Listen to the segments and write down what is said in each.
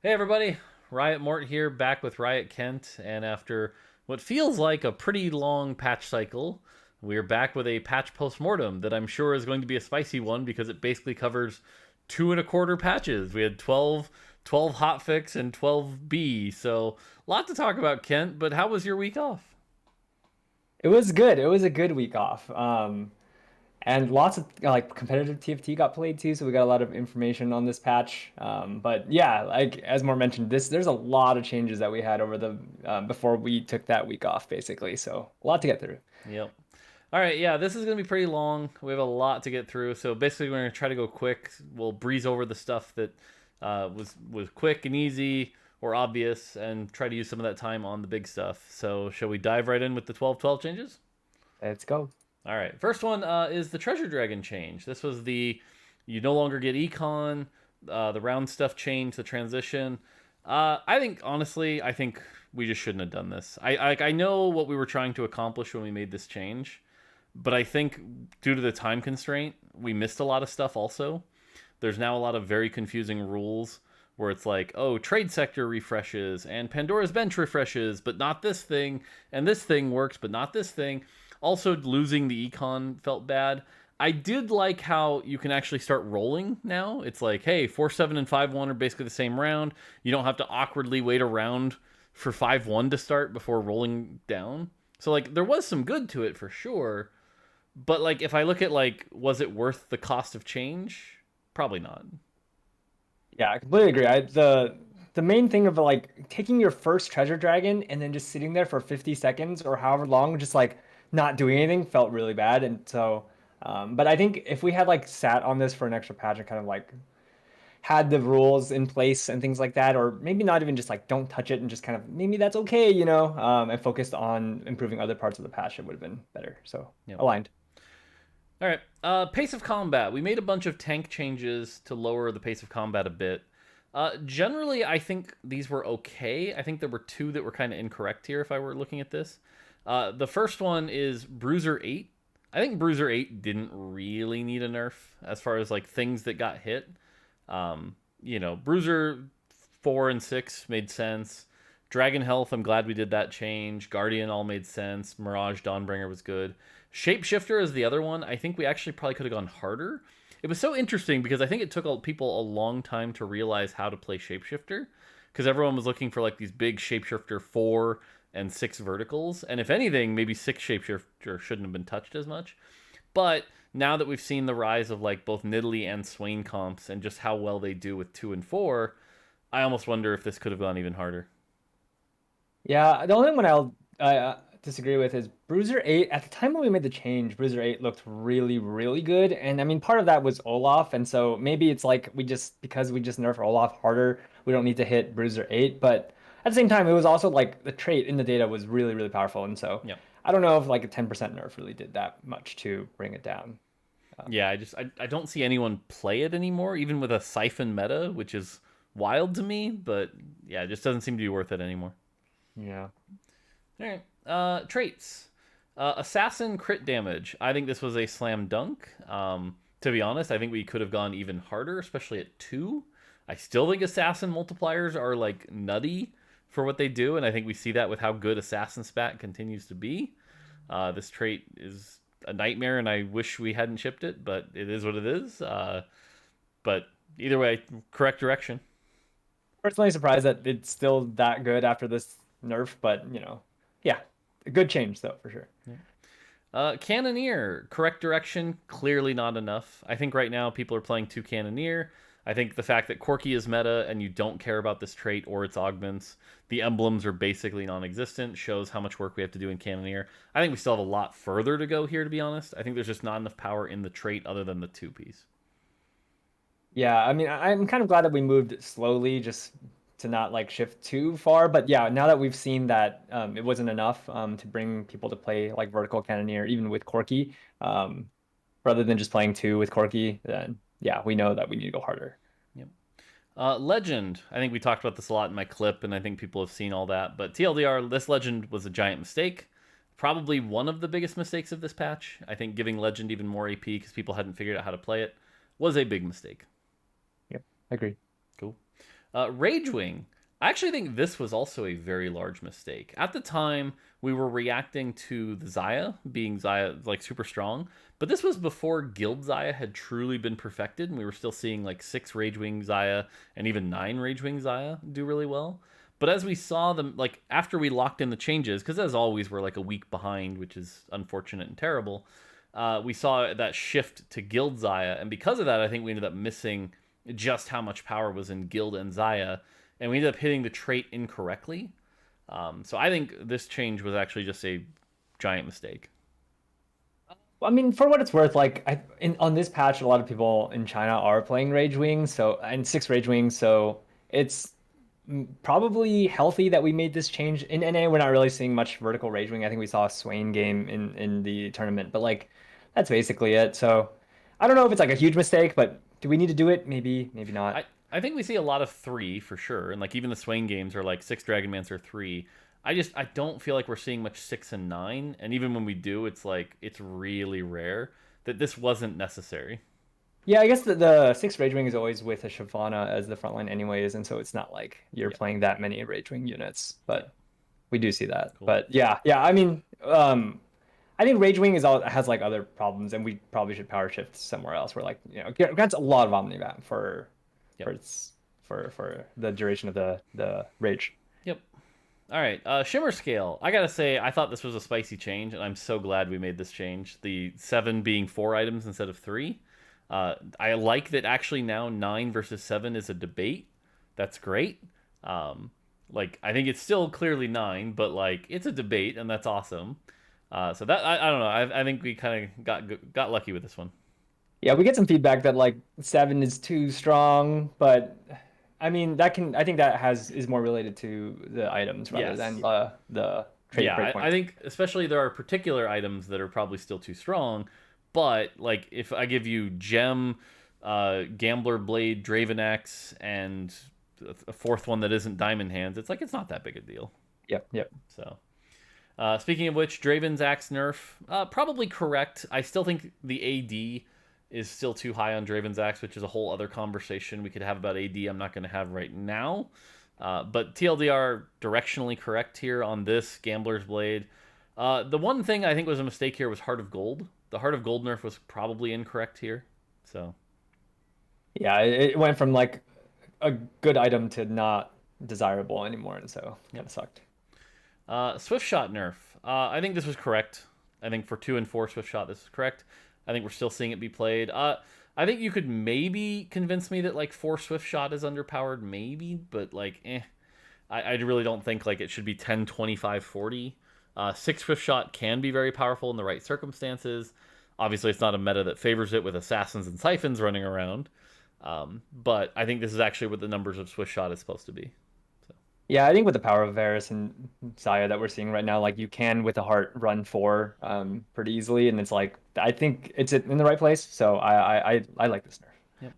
Hey everybody, Riot Mort here, back with Riot Kent, and after what feels like a pretty long patch cycle, we're back with a patch post-mortem that I'm sure is going to be a spicy one because it basically covers 2.25 patches. We had 12 hotfix and 12B, so a lot to talk about, Kent, but how was your week off? It was good. It was a good week off. And lots of like competitive TFT got played too, so we got a lot of information on this patch. But yeah, like as more mentioned, there's a lot of changes that we had over the before we took that week off, basically. So a lot to get through. Yep. All right, yeah, this is going to be pretty long. We have a lot to get through, so basically we're going to try to go quick. We'll breeze over the stuff that was quick and easy or obvious, and try to use some of that time on the big stuff. So, shall we dive right in with the 12-12 changes? Let's go. All right, first one is the Treasure Dragon change. This was the you no longer get econ, the round stuff change, the transition. I think honestly, I think we just shouldn't have done this. I know what we were trying to accomplish when we made this change, but I think due to the time constraint, we missed a lot of stuff also. There's now a lot of very confusing rules where it's like, oh, trade sector refreshes and Pandora's bench refreshes, but not this thing, and this thing works, but not this thing. Also, losing the econ felt bad. I did like how you can actually start rolling now. It's like, hey, 4-7 and 5-1 are basically the same round. You don't have to awkwardly wait around for 5-1 to start before rolling down. So like there was some good to it for sure, but like if I look at like was it worth the cost of change? Probably not. Yeah, I completely agree. The main thing of like taking your first treasure dragon and then just sitting there for 50 seconds or however long, just like not doing anything felt really bad. And so, but I think if we had like sat on this for an extra patch and kind of like had the rules in place and things like that, or maybe not even just like don't touch it and just kind of maybe that's okay, and focused on improving other parts of the patch, it would have been better. So Yep. aligned. All right. Pace of combat. We made a bunch of tank changes to lower the pace of combat a bit. Generally, I think these were okay. I think there were two that were kind of incorrect here if I were looking at this. The first one is Bruiser 8. I think Bruiser 8 didn't really need a nerf as far as like things that got hit. Bruiser 4 and 6 made sense. Dragon Health, I'm glad we did that change. Guardian all made sense. Mirage Dawnbringer was good. Shapeshifter is the other one. I think we actually probably could have gone harder. It was so interesting because I think it took people a long time to realize how to play Shapeshifter because everyone was looking for like these big Shapeshifter 4 and 6 verticals. And if anything, maybe 6 Shapeshifter shouldn't have been touched as much. But now that we've seen the rise of like both Nidalee and Swain comps and just how well they do with 2 and 4, I almost wonder if this could have gone even harder. Yeah, the only one I'll disagree with is Bruiser 8. At the time when we made the change, Bruiser 8 looked really, really good. And I mean, part of that was Olaf. And so maybe it's like because we just nerf Olaf harder, we don't need to hit Bruiser 8. But at the same time, it was also like the trait in the data was really, really powerful. And so Yeah. I don't know if like a 10% nerf really did that much to bring it down. Yeah, I don't see anyone play it anymore, even with a siphon meta, which is wild to me, but yeah, it just doesn't seem to be worth it anymore. Yeah. All right. Traits. Assassin crit damage. I think this was a slam dunk. To be honest, I think we could have gone even harder, especially at 2. I still think assassin multipliers are like nutty for what they do, and I think we see that with how good assassin spat continues to be. This trait is a nightmare, and I wish we hadn't shipped it, but it is what it is. But either way, correct direction. Personally surprised that it's still that good after this nerf, but yeah, a good change though, for sure. Cannoneer, correct direction, clearly not enough. I think right now people are playing 2 Cannoneer. I think the fact that Corki is meta and you don't care about this trait or its augments, the emblems are basically non existent, shows how much work we have to do in Cannoneer. I think we still have a lot further to go here, to be honest. I think there's just not enough power in the trait other than the 2 piece. Yeah, I mean, I'm kind of glad that we moved slowly just to not like shift too far. But yeah, now that we've seen that it wasn't enough to bring people to play like vertical cannoneer, even with Corki, rather than just playing two with Corki, then yeah, we know that we need to go harder. Yep. Legend. I think we talked about this a lot in my clip, and I think people have seen all that. But TLDR, this Legend was a giant mistake. Probably one of the biggest mistakes of this patch. I think giving Legend even more AP because people hadn't figured out how to play it was a big mistake. Yep, agree. Cool. Ragewing. I actually think this was also a very large mistake. At the time, we were reacting to the Ziya being Ziya like super strong, but this was before Guild Ziya had truly been perfected, and we were still seeing like 6 Ragewing Ziya and even 9 Ragewing Ziya do really well. But as we saw them, like after we locked in the changes, because as always we're like a week behind, which is unfortunate and terrible. We saw that shift to Guild Ziya, and because of that, I think we ended up missing just how much power was in Guild and Ziya, and we ended up hitting the trait incorrectly. So I think this change was actually just a giant mistake. I mean, for what it's worth, like on this patch, a lot of people in China are playing Rage Wing, so and 6 Rage Wings, so it's probably healthy that we made this change. In NA, we're not really seeing much vertical Rage Wing. I think we saw a Swain game in the tournament, but like that's basically it. So I don't know if it's like a huge mistake, but do we need to do it? Maybe, maybe not. I think we see a lot of 3 for sure, and like even the Swain games are like 6 Dragonmancer 3. I don't feel like we're seeing much 6 and 9, and even when we do, it's like it's really rare that this wasn't necessary. Yeah, I guess the 6 Rage Wing is always with a Shyvana as the front line anyways, and so it's not like you're Yeah. playing that many Rage Wing units, Yeah. but we do see that. Cool. But yeah, yeah, I mean, I think Rage Wing has like other problems, and we probably should power shift somewhere else where like, grants a lot of Omnivamp Yep. for its for the duration of the rage. Yep. All right, Shimmer Scale. I gotta say, I thought this was a spicy change, and I'm so glad we made this change. The 7 being 4 items instead of 3. I like that actually now 9 versus 7 is a debate. That's great. Like I think it's still clearly 9, but like it's a debate, and that's awesome. So that I don't know. I think we kind of got lucky with this one. Yeah, we get some feedback that like 7 is too strong, but I mean I think that is more related to the items rather Yes. than the trade Yeah, I breakpoint. think especially there are particular items that are probably still too strong, but like if I give you Gem, Gambler Blade, Draven X, and a fourth one that isn't Diamond Hands, it's like it's not that big a deal. Yep, yep. So, speaking of which, Draven's Axe nerf, probably correct. I still think the AD is still too high on Draven's Axe, which is a whole other conversation we could have about AD. I'm not going to have right now. But TLDR directionally correct here on this Gambler's Blade. The one thing I think was a mistake here was Heart of Gold. The Heart of Gold nerf was probably incorrect here. So Yeah, it went from like a good item to not desirable anymore, and so kind of sucked. Swift Shot nerf. I think this was correct. I think for 2 and 4 Swift Shot, this is correct. I think we're still seeing it be played. I think you could maybe convince me that like 4 Swift Shot is underpowered, maybe, but like, I really don't think like it should be 10, 25, 40. 6 Swift Shot can be very powerful in the right circumstances. Obviously, it's not a meta that favors it with assassins and siphons running around. But I think this is actually what the numbers of Swift Shot is supposed to be. Yeah, I think with the power of Varus and Ziya that we're seeing right now, like you can with a heart run 4 pretty easily, and it's like I think it's in the right place. So I like this nerf. Yep.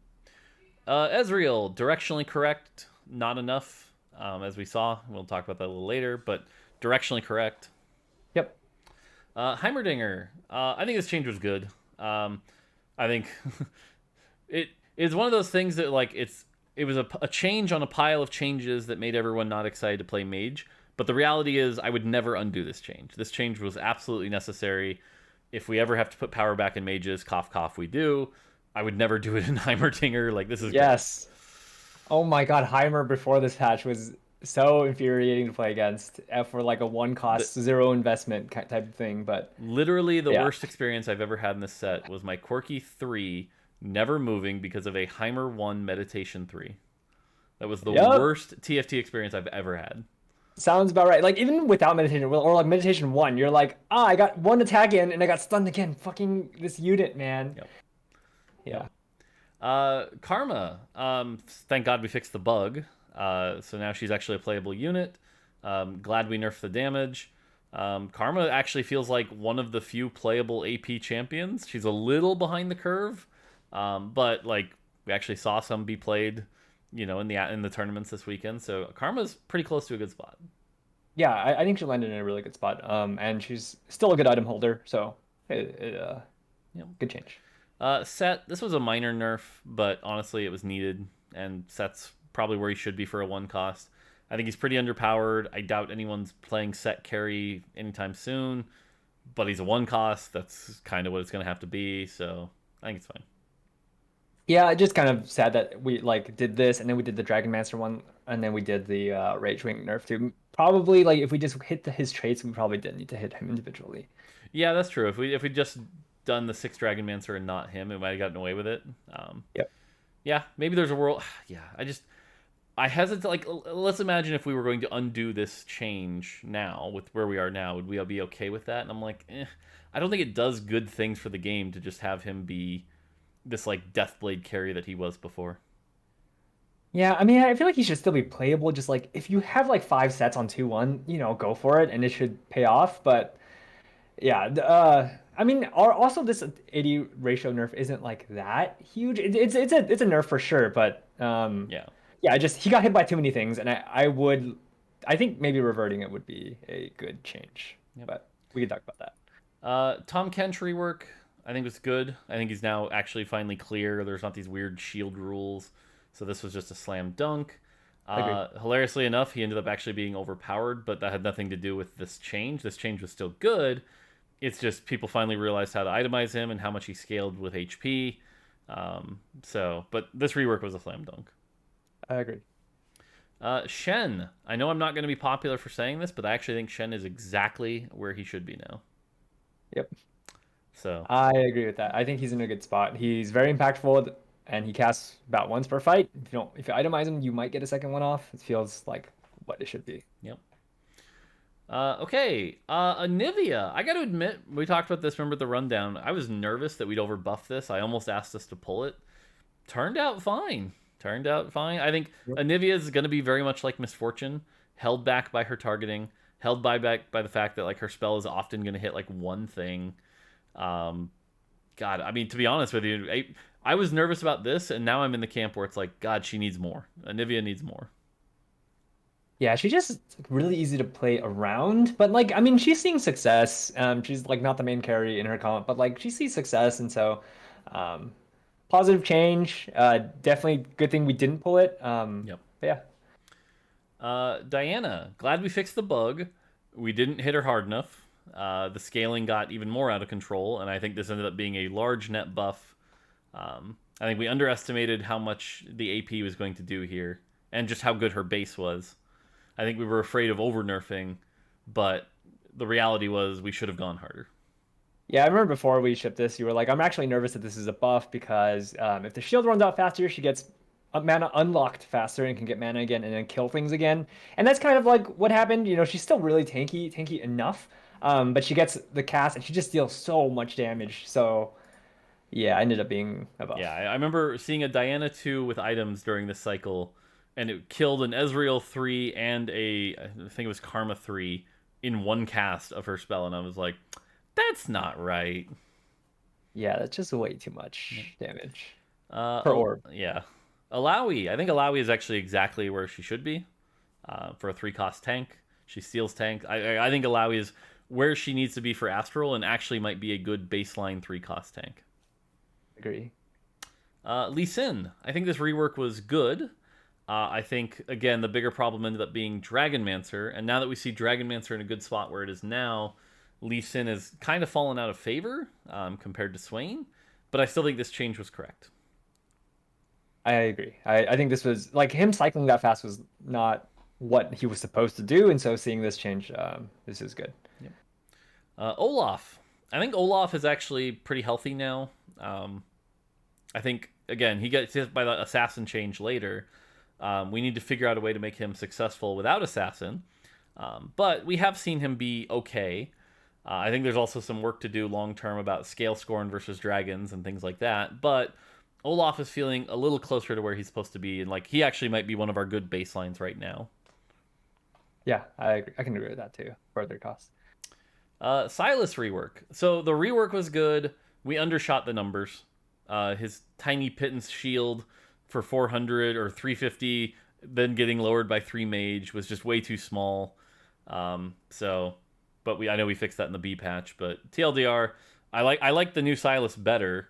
Ezreal, directionally correct, not enough, as we saw. We'll talk about that a little later, but directionally correct. Yep. Heimerdinger, I think this change was good. I think it is one of those things that like it was a change on a pile of changes that made everyone not excited to play Mage. But the reality is, I would never undo this change. This change was absolutely necessary. If we ever have to put power back in Mages, cough cough, we do. I would never do it in Heimerdinger. Like this is Yes. Great. Oh my God, Heimer before this patch was so infuriating to play against for like a 1 cost, 0 investment type of thing. But literally the worst experience I've ever had in this set was my Quirky 3 never moving because of a Heimer 1 Meditation 3. That was the worst TFT experience I've ever had. Sounds about right. Like even without meditation or like meditation 1, you're like, I got 1 attack in and I got stunned again. Fucking this unit, man. Yep. Yeah. Karma. Thank God we fixed the bug. So now she's actually a playable unit. Glad we nerfed the damage. Karma actually feels like one of the few playable AP champions. She's a little behind the curve, but like we actually saw some be played, in the tournaments this weekend. So Karma's pretty close to a good spot. Yeah, I think she landed in a really good spot. And she's still a good item holder. So good change. Set. This was a minor nerf, but honestly, it was needed. And Set's probably where he should be for a 1 cost. I think he's pretty underpowered. I doubt anyone's playing set carry anytime soon, but he's a 1 cost. That's kind of what it's going to have to be, so I think it's fine. Yeah, just kind of sad that we like did this, and then we did the Dragonmancer one, and then we did the Rage Wing nerf too. Probably like if we just hit his traits, we probably didn't need to hit him individually. Yeah, that's true. If we just done the 6 Dragonmancer and not him, it might have gotten away with it. Yep. Yeah, maybe there's a world. Yeah, I hesitate. Like, let's imagine if we were going to undo this change now with where we are now, would we all be okay with that? And I'm like, I don't think it does good things for the game to just have him be this like Deathblade carry that he was before. Yeah, I mean, I feel like he should still be playable. Just like if you have like 5 sets on 2-1, go for it, and it should pay off. But yeah, I mean, also this 80 ratio nerf isn't like that huge. It's a nerf for sure, but Yeah. yeah, he got hit by too many things, and I think maybe reverting it would be a good change. Yep. But we can talk about that. Tom Kench rework, I think was good. I think he's now actually finally clear. There's not these weird shield rules, so this was just a slam dunk. Hilariously enough, he ended up actually being overpowered, but that had nothing to do with this change. This change was still good. It's just people finally realized how to itemize him and how much he scaled with HP. But this rework was a slam dunk. I agree. Shen. I know I'm not going to be popular for saying this, but I actually think Shen is exactly where he should be now. Yep. So I agree with that. I think he's in a good spot. He's very impactful, and he casts about once per fight. If you itemize him, you might get a second one off. It feels like what it should be. Yep. Okay. Anivia. I got to admit, we talked about this. Remember the rundown? I was nervous that we'd overbuff this. I almost asked us to pull it. Turned out fine. I think Anivia is going to be very much like Misfortune, held back by her targeting, held back by the fact that like her spell is often going to hit like one thing. God, I mean, to be honest with you, I was nervous about this, and now I'm in the camp where it's like, God, she needs more. Anivia needs more. Yeah, she's just really easy to play around, but like, I mean, she's seeing success. She's like not the main carry in her comp, but like she sees success, and so, positive change. Definitely good thing we didn't pull it. Yep. Yeah. Diana, glad we fixed the bug. We didn't hit her hard enough. The scaling got even more out of control, and I think this ended up being a large net buff. I think we underestimated how much the AP was going to do here, and just how good her base was. I think we were afraid of over-nerfing, but the reality was we should have gone harder. Yeah, I remember before we shipped this, you were like, I'm actually nervous that this is a buff because if the shield runs out faster, she gets mana unlocked faster and can get mana again and then kill things again. And that's kind of like what happened. She's still really tanky enough, but she gets the cast and she just deals so much damage. So yeah, ended up being a buff. Yeah, I remember seeing a Diana 2 with items during this cycle, and it killed an Ezreal 3 and I think it was Karma 3 in one cast of her spell, and I was like, that's not right. Yeah, that's just way too much damage per orb. Yeah. Alawi. I think Alawi is actually exactly where she should be for a 3-cost tank. She steals tank. I think Alawi is where she needs to be for Astral and actually might be a good baseline 3-cost tank. Agree. Lee Sin. I think this rework was good. I think, again, the bigger problem ended up being Dragonmancer, and now that we see Dragonmancer in a good spot where it is now, Lee Sin has kind of fallen out of favor compared to Swain, but I still think this change was correct. I agree. I think this was, like, him cycling that fast was not what he was supposed to do, and so seeing this change, this is good. Yep. Olaf. I think Olaf is actually pretty healthy now. I think, again, he gets hit by the Assassin change later. We need to figure out a way to make him successful without Assassin. But we have seen him be okay. I think there's also some work to do long-term about Scale Scorn versus Dragons and things like that. But Olaf is feeling a little closer to where he's supposed to be, and like he actually might be one of our good baselines right now. Yeah, I agree. I can agree with that too. Further cost. Silas rework. So the rework was good. We undershot the numbers. His tiny pittance shield for 400 or 350, then getting lowered by 3 mage was just way too small. But I know we fixed that in the B patch. But TLDR, I like the new Silas better.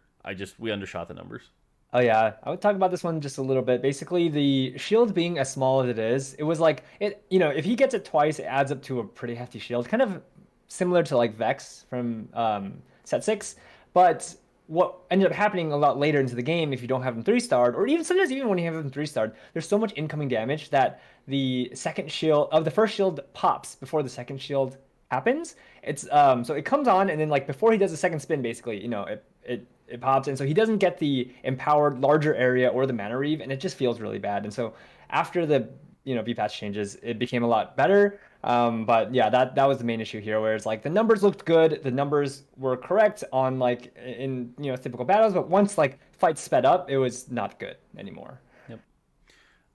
We undershot the numbers. Oh yeah, I would talk about this one just a little bit. Basically, the shield being as small as it was like it, if he gets it twice, it adds up to a pretty hefty shield, kind of similar to like Vex from set 6. But what ended up happening a lot later into the game, if you don't have him 3-starred, or even sometimes even when you have him 3-starred, there's so much incoming damage that the second shield of the first shield pops before the second shield happens. It's so it comes on and then like before he does the second spin, basically, it pops, and so he doesn't get the empowered larger area or the mana reave, and it just feels really bad. And so after the V patch changes, it became a lot better. But yeah, that was the main issue here, where it's like the numbers looked good, the numbers were correct on like in typical battles, but once like fights sped up, it was not good anymore. Yep.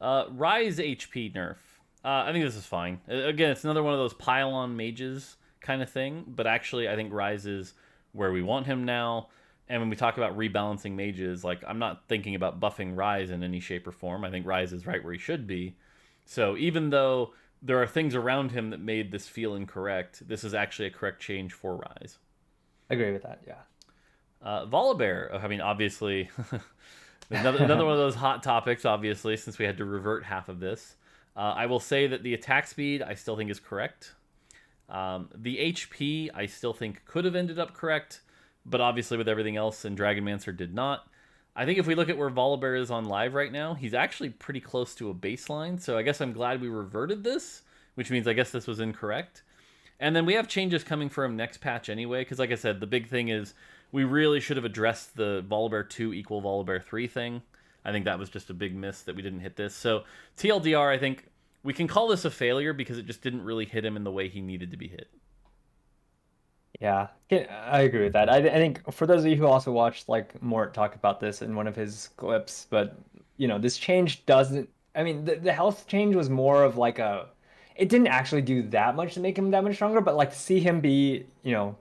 Ryze HP Nerf. I think this is fine. Again, it's another one of those pile-on mages kind of thing, but actually I think Ryze is where we want him now. And when we talk about rebalancing mages, like I'm not thinking about buffing Ryze in any shape or form. I think Ryze is right where he should be. So even though there are things around him that made this feel incorrect, this is actually a correct change for Ryze. Agree with that, yeah. Volibear, I mean, obviously, another one of those hot topics, obviously, since we had to revert half of this. I will say that the attack speed I still think is correct. The HP I still think could have ended up correct, but obviously with everything else, and Dragonmancer did not. I think if we look at where Volibear is on live right now, he's actually pretty close to a baseline, so I guess I'm glad we reverted this, which means I guess this was incorrect. And then we have changes coming for him next patch anyway, because like I said, the big thing is we really should have addressed the Volibear 2 equal Volibear 3 thing. I think that was just a big miss that we didn't hit this. So TLDR, I think we can call this a failure because it just didn't really hit him in the way he needed to be hit. Yeah, I agree with that. I think for those of you who also watched like Mort talk about this in one of his clips, but this change doesn't. I mean, the health change was more of like it didn't actually do that much to make him that much stronger, but like to see him be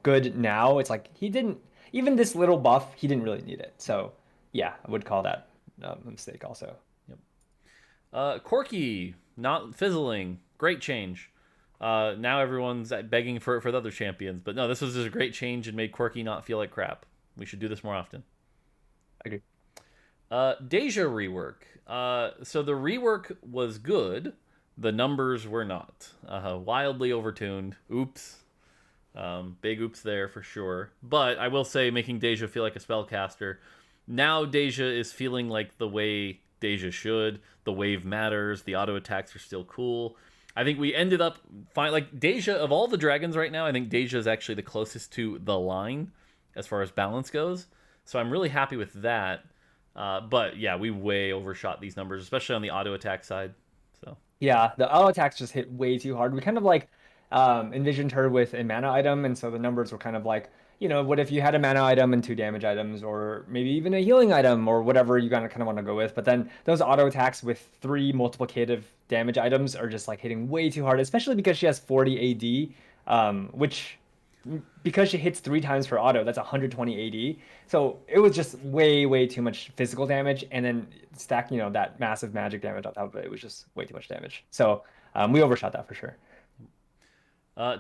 good now, it's like he didn't even this little buff, he didn't really need it. So yeah, I would call that a mistake also. Yep. Corki not fizzling, great change. Now everyone's begging for the other champions. But no, this was just a great change and made Corki not feel like crap. We should do this more often. I agree. Deja rework. So the rework was good. The numbers were not. Wildly overtuned. Oops. Big oops there for sure. But I will say, making Deja feel like a spellcaster. Now Deja is feeling like the way Deja should. The wave matters. The auto attacks are still cool. I think we ended up like Deja of all the dragons right now. I think Deja is actually the closest to the line as far as balance goes. So I'm really happy with that. But yeah, we way overshot these numbers, especially on the auto attack side. So yeah, the auto attacks just hit way too hard. We kind of like envisioned her with a mana item, and so the numbers were kind of like, what if you had a mana item and 2 damage items, or maybe even a healing item, or whatever you kind of want to go with. But then those auto attacks with 3 multiplicative damage items are just like hitting way too hard, especially because she has 40 AD, which because she hits 3 times per auto, that's 120 AD. So it was just way too much physical damage, and then stack, that massive magic damage on top of it. It was just way too much damage. So we overshot that for sure.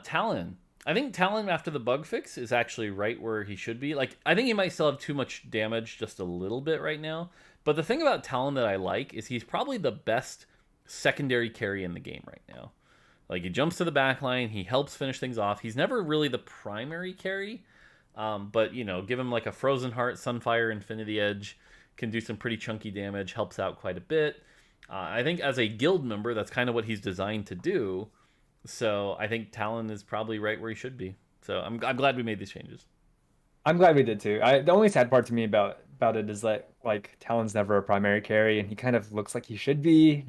Talon. I think Talon after the bug fix is actually right where he should be. Like, I think he might still have too much damage just a little bit right now. But the thing about Talon that I like is he's probably the best secondary carry in the game right now. Like, he jumps to the back line, he helps finish things off. He's never really the primary carry. But, give him like a Frozen Heart, Sunfire, Infinity Edge, can do some pretty chunky damage, helps out quite a bit. I think as a guild member, that's kind of what he's designed to do. So I think Talon is probably right where he should be. So I'm glad we made these changes. I'm glad we did too. The only sad part to me about it is that like Talon's never a primary carry, and he kind of looks like he should be.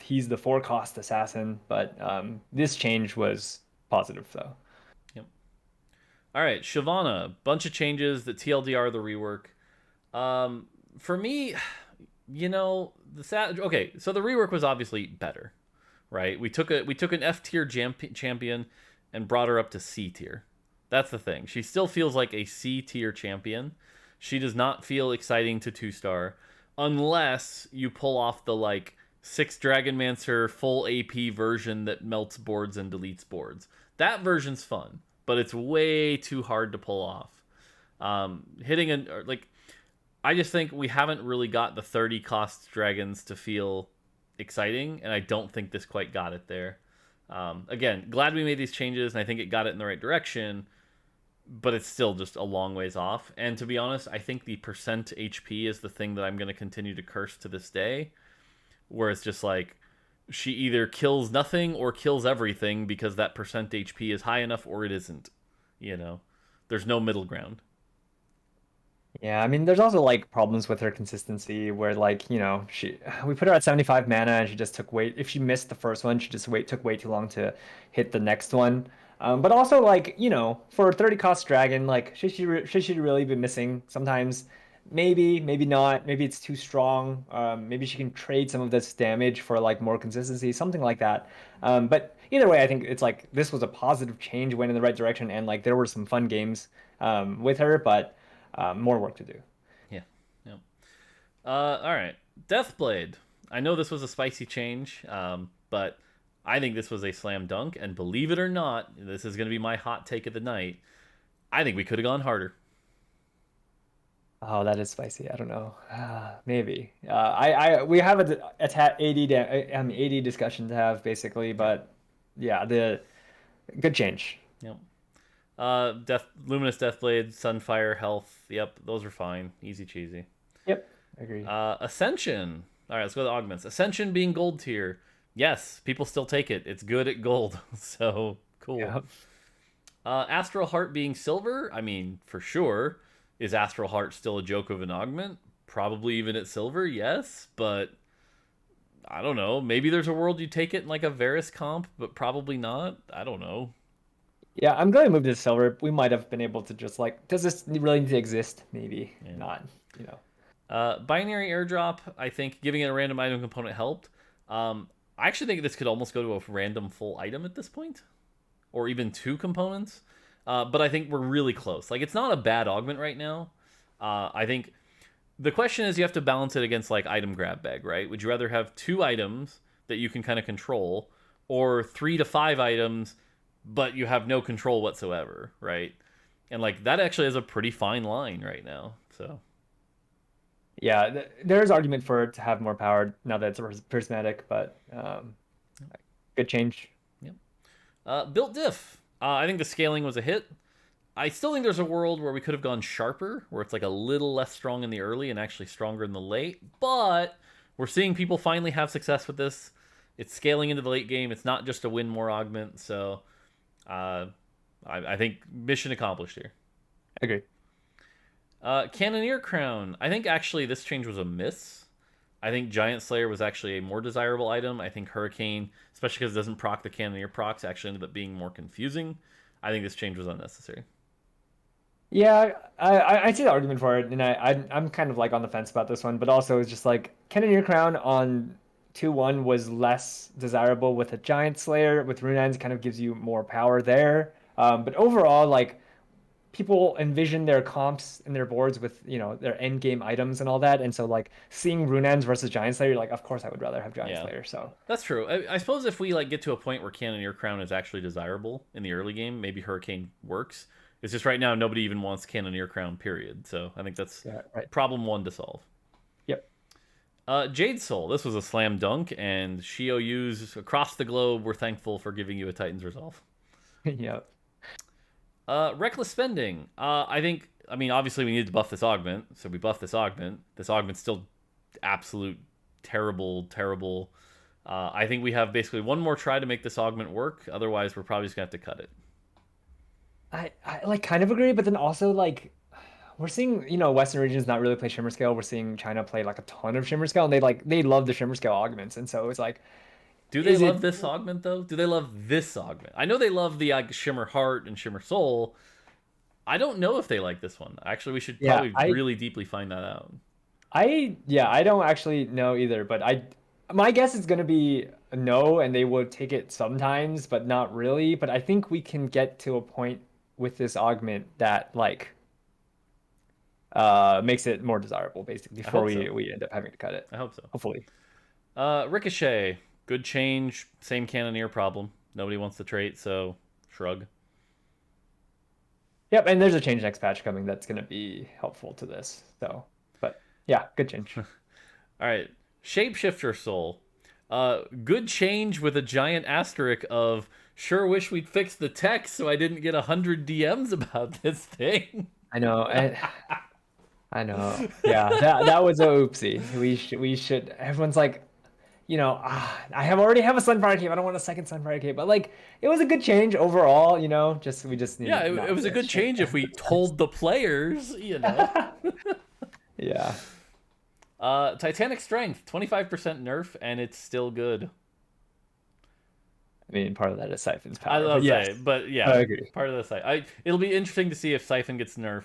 He's the 4-cost assassin, but this change was positive though. Yep. All right, Shyvana, bunch of changes. The TLDR, the rework. For me, okay, so the rework was obviously better. Right, we took an F tier champion and brought her up to C tier. That's the thing. She still feels like a C tier champion. She does not feel exciting to 2-star unless you pull off the like 6 Dragonmancer full AP version that melts boards and deletes boards. That version's fun, but it's way too hard to pull off. I just think we haven't really got the 30 cost dragons to feel exciting, and I don't think this quite got it there. Again, glad we made these changes, and I think it got it in the right direction, but it's still just a long ways off. And to be honest, I think the percent HP is the thing that I'm going to continue to curse to this day, where it's just like she either kills nothing or kills everything because that percent HP is high enough or it isn't. You know, there's no middle ground. Yeah, I mean, there's also like problems with her consistency where like, we put her at 75 mana and she just took way if she missed the first one, she just took way too long to hit the next one. But also like, for a 30 cost dragon, like should she really be missing sometimes? Maybe, maybe not. Maybe it's too strong. Maybe she can trade some of this damage for like more consistency, something like that. But either way, I think it's like this was a positive change, went in the right direction, and like there were some fun games with her, but more work to do. Yeah. Yeah. All right. Deathblade. I know this was a spicy change, but I think this was a slam dunk. And believe it or not, this is going to be my hot take of the night. I think we could have gone harder. Oh, that is spicy. I don't know. Maybe. We have a 80 discussion to have basically, but yeah, the good change. Yep. Luminous Deathblade, Sunfire, Health. Yep, those are fine. Easy cheesy. Yep, I agree. Ascension. All right, let's go to Augments. Ascension being gold tier. Yes, people still take it. It's good at gold. So cool. Yep. Astral Heart being silver. I mean, for sure. Is Astral Heart still a joke of an augment? Probably even at silver, yes. But I don't know. Maybe there's a world you take it in like a Varus comp, but probably not. I don't know. Yeah, I'm going to move to silver. We might have been able to just like, does this really need to exist? Maybe not. Binary airdrop, I think giving it a random item component helped. I actually think this could almost go to a random full item at this point, or even 2 components. But I think we're really close. Like, it's not a bad augment right now. I think the question is you have to balance it against like item grab bag, right? Would you rather have 2 items that you can kind of control, or 3 to 5 items but you have no control whatsoever, right? And like that actually is a pretty fine line right now. So yeah, there is argument for it to have more power now that it's prismatic, but good change. Yep. Built diff. I think the scaling was a hit. I still think there's a world where we could have gone sharper, where it's like a little less strong in the early and actually stronger in the late. But we're seeing people finally have success with this. It's scaling into the late game. It's not just a win more augment. So I think mission accomplished here. Agree. Cannoneer Crown. I think actually this change was a miss. I think Giant Slayer was actually a more desirable item. I think Hurricane, especially because it doesn't proc the Cannoneer procs, actually ended up being more confusing. I think this change was unnecessary. Yeah, I see the argument for it, and I'm kind of like on the fence about this one, but also it's just like Cannoneer Crown on 2-1 was less desirable with a Giant Slayer. With Runelands, kind of gives you more power there. But overall, like people envision their comps in their boards with their end game items and all that, and so like seeing Runelands versus Giant Slayer, you're like, of course I would rather have Giant Slayer. So that's true. I suppose if we like get to a point where Cannoneer Crown is actually desirable in the early game, maybe Hurricane works. It's just right now nobody even wants Cannoneer Crown, period. So I think that's problem 1 to solve. Yep. Jade Soul. This was a slam dunk, and ShiOUs across the globe were thankful for giving you a Titan's Resolve. Yep. Reckless Spending. I mean, obviously we needed to buff this augment, so we buffed this augment. This augment's still absolute terrible. I think we have basically one more try to make this augment work. Otherwise, we're probably just going to have to cut it. I like kind of agree, but then also like we're seeing, Western regions not really play Shimmer Scale. We're seeing China play like a ton of Shimmer Scale, and they love the Shimmer Scale augments, and so it's like, do they love this augment though? Do they love this augment? I know they love the Shimmer Heart and Shimmer Soul. I don't know if they like this one. Actually, we should probably really deeply find that out. I don't actually know either, but my guess is going to be no, and they would take it sometimes, but not really. But I think we can get to a point with this augment that like makes it more desirable basically before we end up having to cut it. I hope so. Hopefully. Ricochet, good change, same Cannoneer problem. Nobody wants the trait, so shrug. Yep, and there's a change next patch coming that's going to be helpful to this. So, but Yeah, good change. All right, Shapeshifter Soul. Good change with a giant asterisk of sure wish we'd fix the text so I didn't get 100 DMs about this thing. I know. I know. Yeah, that was a oopsie. We should. Everyone's like, I already have a Sunfire cape. I don't want a second Sunfire cape. But like, it was a good change overall. We just need Yeah, it not was a to good change if we told the players. Yeah. Titanic Strength, 25% nerf, and it's still good. I mean, part of that is Siphon's I power. love Yes, it, but yeah, I agree. part of the site. It'll be interesting to see if Siphon gets nerfed.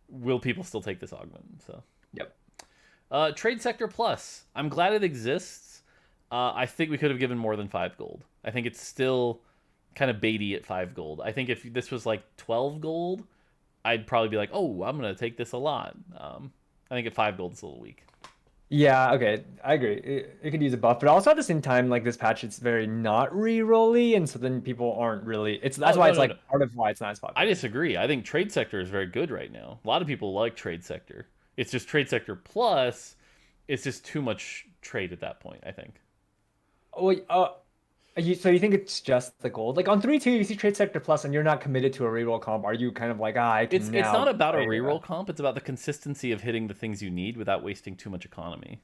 Will people still take this augment? So, Yep. Trade Sector Plus. I'm glad it exists. I think we could have given more than 5 gold. I think it's still kind of baity at 5 gold. I think if this was like 12 gold, I'd probably be like, oh, I'm gonna take this a lot. I think at 5 gold it's a little weak. Yeah, okay, I agree. It could use a buff, but also at the same time, like this patch, it's very not re-rolly, and so then people aren't really. That's why no, it's no, like no. part of why it's not as popular. I disagree. I think Trade Sector is very good right now. A lot of people like Trade Sector. It's just Trade Sector Plus. It's just too much trade at that point, I think. Oh, so you think it's just the gold? Like on 3-2, you see Trade Sector Plus, and you're not committed to a reroll comp. Are you kind of like, I can It's now not about a play reroll comp. It's about the consistency of hitting the things you need without wasting too much economy.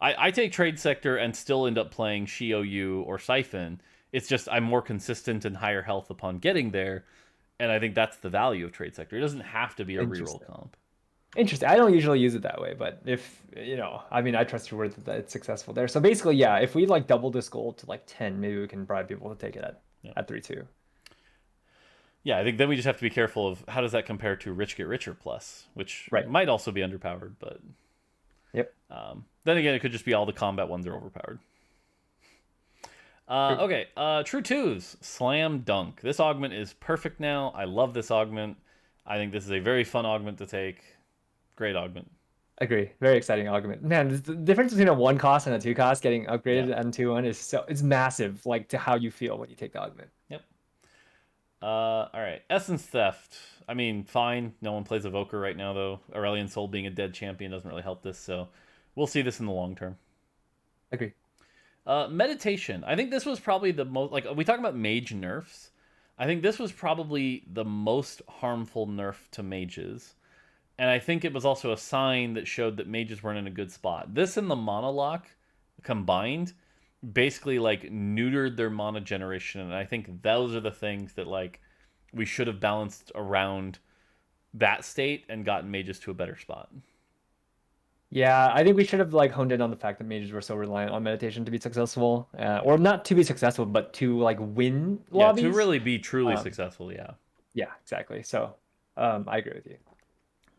I take Trade Sector and still end up playing Shou or Siphon. It's just I'm more consistent and higher health upon getting there, and I think that's the value of Trade Sector. It doesn't have to be a reroll comp. Interesting. I don't usually use it that way, but if I mean, I trust your word that it's successful there. So basically, yeah, if we like double this gold to like 10, maybe we can bribe people to take it at 3-2. Yeah, I think then we just have to be careful of how does that compare to Rich Get Richer Plus, which might also be underpowered, but yep. Then again, it could just be all the combat ones are overpowered. Okay, True Twos, Slam Dunk. This augment is perfect now. I love this augment. I think this is a very fun augment to take. Great augment. Agree. Very exciting augment. Man, the difference between a 1 cost and a 2 cost getting upgraded to M2-1 it's massive, like to how you feel when you take the augment. Yep. All right. Essence Theft. I mean, fine. No one plays Evoker right now, though. Aurelion Sol being a dead champion doesn't really help this, so we'll see this in the long term. Agree. Meditation. I think this was probably the most... Like, we talk about mage nerfs. I think this was probably the most harmful nerf to mages. And I think it was also a sign that showed that mages weren't in a good spot. This and the Mana Lock combined basically like neutered their mana generation, and I think those are the things that like we should have balanced around that state and gotten mages to a better spot. Yeah, I think we should have like honed in on the fact that mages were so reliant on meditation to be successful, or not to be successful, but to like win lobbies. Yeah, to really be truly successful. Yeah. Yeah, exactly. So, I agree with you.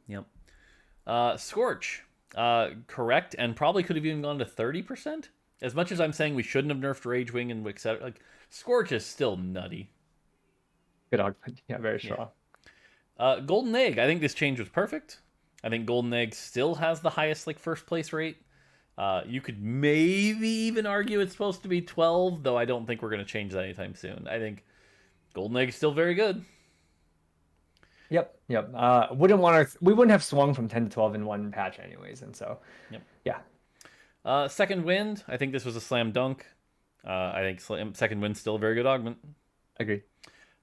Yep. Scorch, correct, and probably could have even gone to 30%. As much as I'm saying we shouldn't have nerfed Ragewing and etc., like Scorch is still nutty. Good augment. Yeah, very strong. Yeah. Golden Egg, I think this change was perfect. I think Golden Egg still has the highest like first place rate. You could maybe even argue it's supposed to be 12, though I don't think we're going to change that anytime soon. I think Golden Egg is still very good. Yep. We wouldn't have swung from 10 to 12 in one patch anyways, and so yeah. Second Wind, I think this was a slam dunk. I think Second Wind's still a very good augment. Agree.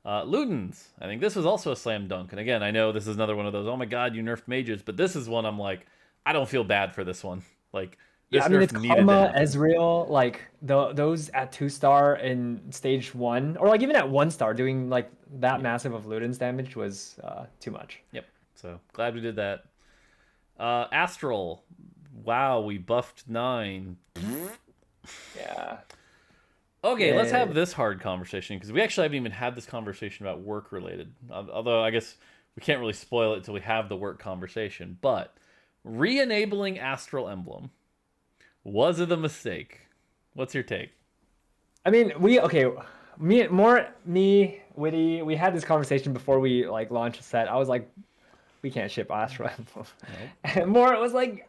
Ludens, I think this was also a slam dunk. And again, I know this is another one of those, oh my god, you nerfed mages, but this is one I'm like, I don't feel bad for this one. Like, this I mean, it's Karma, Ezreal, like those at 2-star in stage 1, or like even at 1-star, doing like that massive of Ludens damage was too much. Yep. So glad we did that. Astral, wow, we buffed 9. Yeah. Okay, let's have this hard conversation, because we actually haven't even had this conversation about work related. Although I guess we can't really spoil it until we have the work conversation. But re-enabling Astral Emblem, was it a mistake? What's your take? I mean, me, Witty, we had this conversation before we like launched a set. I was like, we can't ship Astral Emblem. Nope. And more, it was like,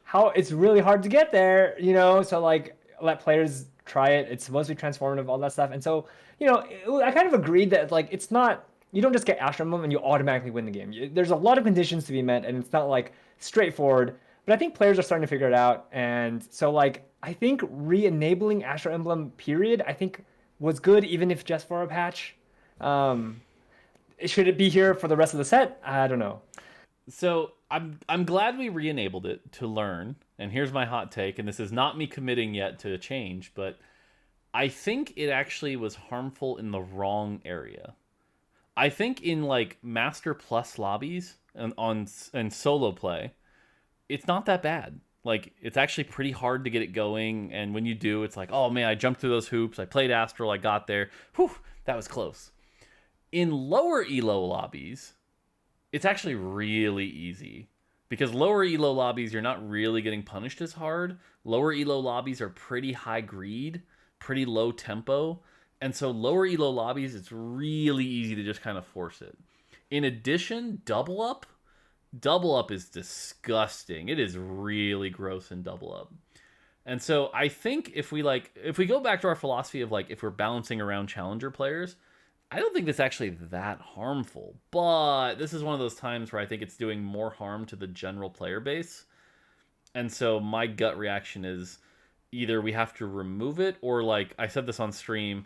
how it's really hard to get there, so like let players try it. It's supposed to be transformative, all that stuff. And so, I kind of agreed that like it's not you don't just get Astral Emblem and you automatically win the game. There's a lot of conditions to be met, and it's not like straightforward. But I think players are starting to figure it out, and so like I think re-enabling Astral Emblem period, I think was good even if just for a patch. Um, should it be here for the rest of the set? I don't know. So I'm glad we re-enabled it to learn. And here's my hot take, and this is not me committing yet to a change, but I think it actually was harmful in the wrong area. I think in like Master Plus lobbies and solo play, it's not that bad. Like it's actually pretty hard to get it going, and when you do, it's like, oh man, I jumped through those hoops. I played Astral, I got there. Whew, that was close. In lower elo lobbies, it's actually really easy because lower elo lobbies you're not really getting punished as hard. Lower elo lobbies are pretty high greed, pretty low tempo, and so lower elo lobbies it's really easy to just kind of force it. In addition, double up is disgusting. It is really gross in double up. And so I think if we go back to our philosophy of like if we're balancing around challenger players, I don't think that's actually that harmful, but this is one of those times where I think it's doing more harm to the general player base. And so my gut reaction is either we have to remove it, or like I said this on stream,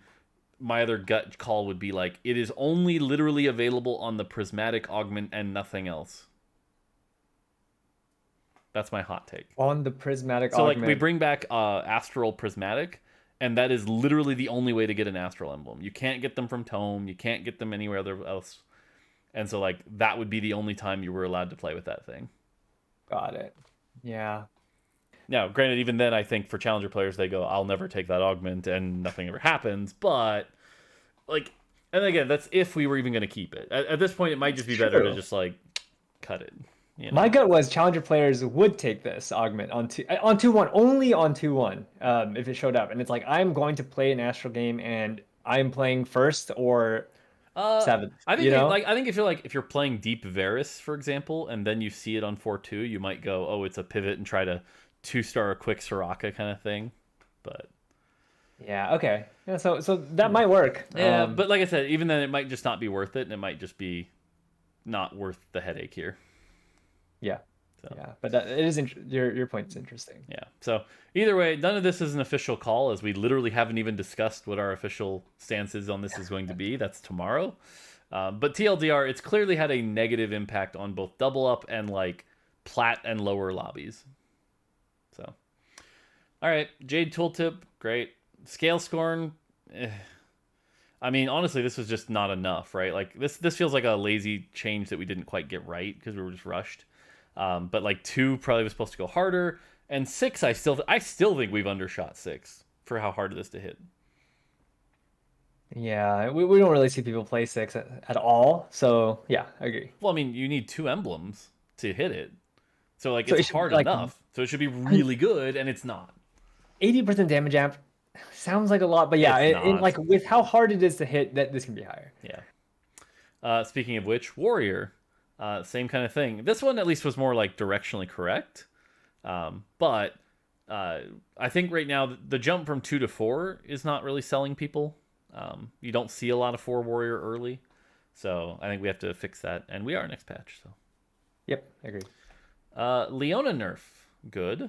my other gut call would be like, it is only literally available on the prismatic augment and nothing else. That's my hot take. On the prismatic so augment. Like we bring back Astral Prismatic, and that is literally the only way to get an Astral Emblem. You can't get them from Tome. You can't get them anywhere else. And so, like, that would be the only time you were allowed to play with that thing. Got it. Yeah. Now, granted, even then, I think for Challenger players, they go, I'll never take that augment, and nothing ever happens. But, like, and again, that's if we were even going to keep it. At this point, it might just be better to just, like, cut it. You know? My gut was challenger players would take this augment on 2-1, only on 2-1, if it showed up. And it's like, I'm going to play an Astral game and I'm playing first or seventh. I think you know? I think if you're playing Deep Varus, for example, and then you see it on 4-2, you might go, oh, it's a pivot and try to 2-star a quick Soraka kind of thing. But yeah, okay. Yeah, so that might work. Yeah, but like I said, even then it might just not be worth it, and it might just be not worth the headache here. Yeah. So. Yeah, but it is your point's interesting. Yeah. So either way, none of this is an official call, as we literally haven't even discussed what our official stance is on this is going to be. That's tomorrow. But TLDR, it's clearly had a negative impact on both double up and like plat and lower lobbies. So, all right, Jade Tooltip, great. Scale Scorn. I mean, honestly, this was just not enough, right? Like this feels like a lazy change that we didn't quite get right because we were just rushed. But like 2 probably was supposed to go harder, and 6 I still think we've undershot 6 for how hard it is to hit. Yeah, we don't really see people play 6 at all, so yeah, I agree. Well, I mean, you need 2 emblems to hit it, so like it's hard enough. So it should be really good, and it's not. 80% damage amp sounds like a lot, but yeah, like with how hard it is to hit, that this can be higher. Yeah. Speaking of which, Warrior. Same kind of thing. This one at least was more like directionally correct. But I think right now the jump from 2 to 4 is not really selling people. You don't see a lot of 4 Warrior early. So I think we have to fix that. And we are next patch. So. Yep, I agree. Leona nerf. Good.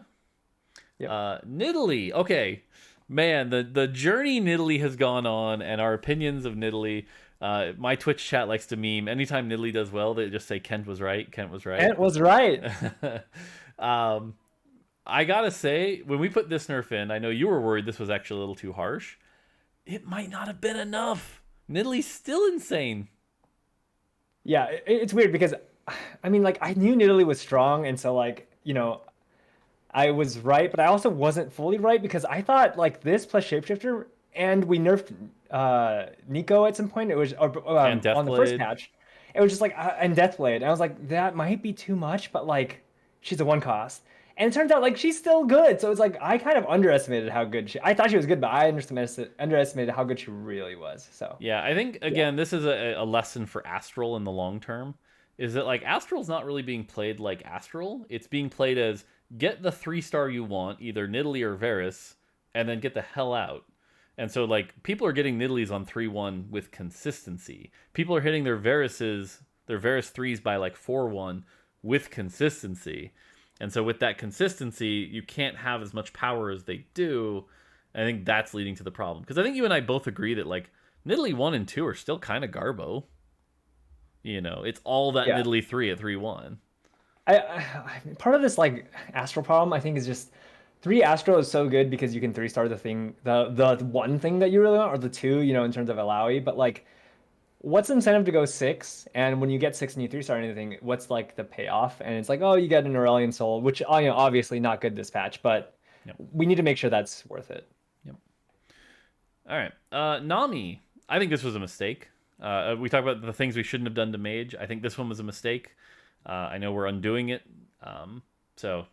Yep. Nidalee. Okay. Man, the journey Nidalee has gone on, and our opinions of Nidalee. My Twitch chat likes to meme. Anytime Nidalee does well, they just say Kent was right. Kent was right. Kent was right. I gotta say, when we put this nerf in, I know you were worried this was actually a little too harsh. It might not have been enough. Nidalee's still insane. Yeah, it's weird because, I mean, like, I knew Nidalee was strong, and so, like, you know, I was right, but I also wasn't fully right because I thought, like, this plus Shapeshifter, and we nerfed Nico at some point. It was on the first patch. It was just like and Deathblade. And I was like, that might be too much, but like she's a 1 cost. And it turns out like she's still good. So it's like I kind of underestimated how good I thought she was good, but I underestimated how good she really was. So yeah, I think again this is a lesson for Astral in the long term. Is that like Astral's not really being played like Astral. It's being played as get the 3-star you want, either Nidalee or Varus, and then get the hell out. And so like people are getting Nidalees on 3-1 with consistency. People are hitting their Varus threes by like 4-1 with consistency. And so with that consistency, you can't have as much power as they do. I think that's leading to the problem. Because I think you and I both agree that like Nidalee 1 and 2 are still kind of garbo. It's all that Yeah. Nidalee 3 at 3-1. Part of this like Astro problem, I think, is just three Astro is so good because you can three star the thing, the one thing that you really want, or the two, in terms of Alawi. But like, what's the incentive to go six? And when you get six and you three star anything, what's like the payoff? And it's like, oh, you get an Aurelion Soul, which obviously not good this patch, but Yep. we need to make sure that's worth it. Yep. All right. Nami. I think this was a mistake. We talked about the things we shouldn't have done to Mage. I think this one was a mistake. I know we're undoing it. So,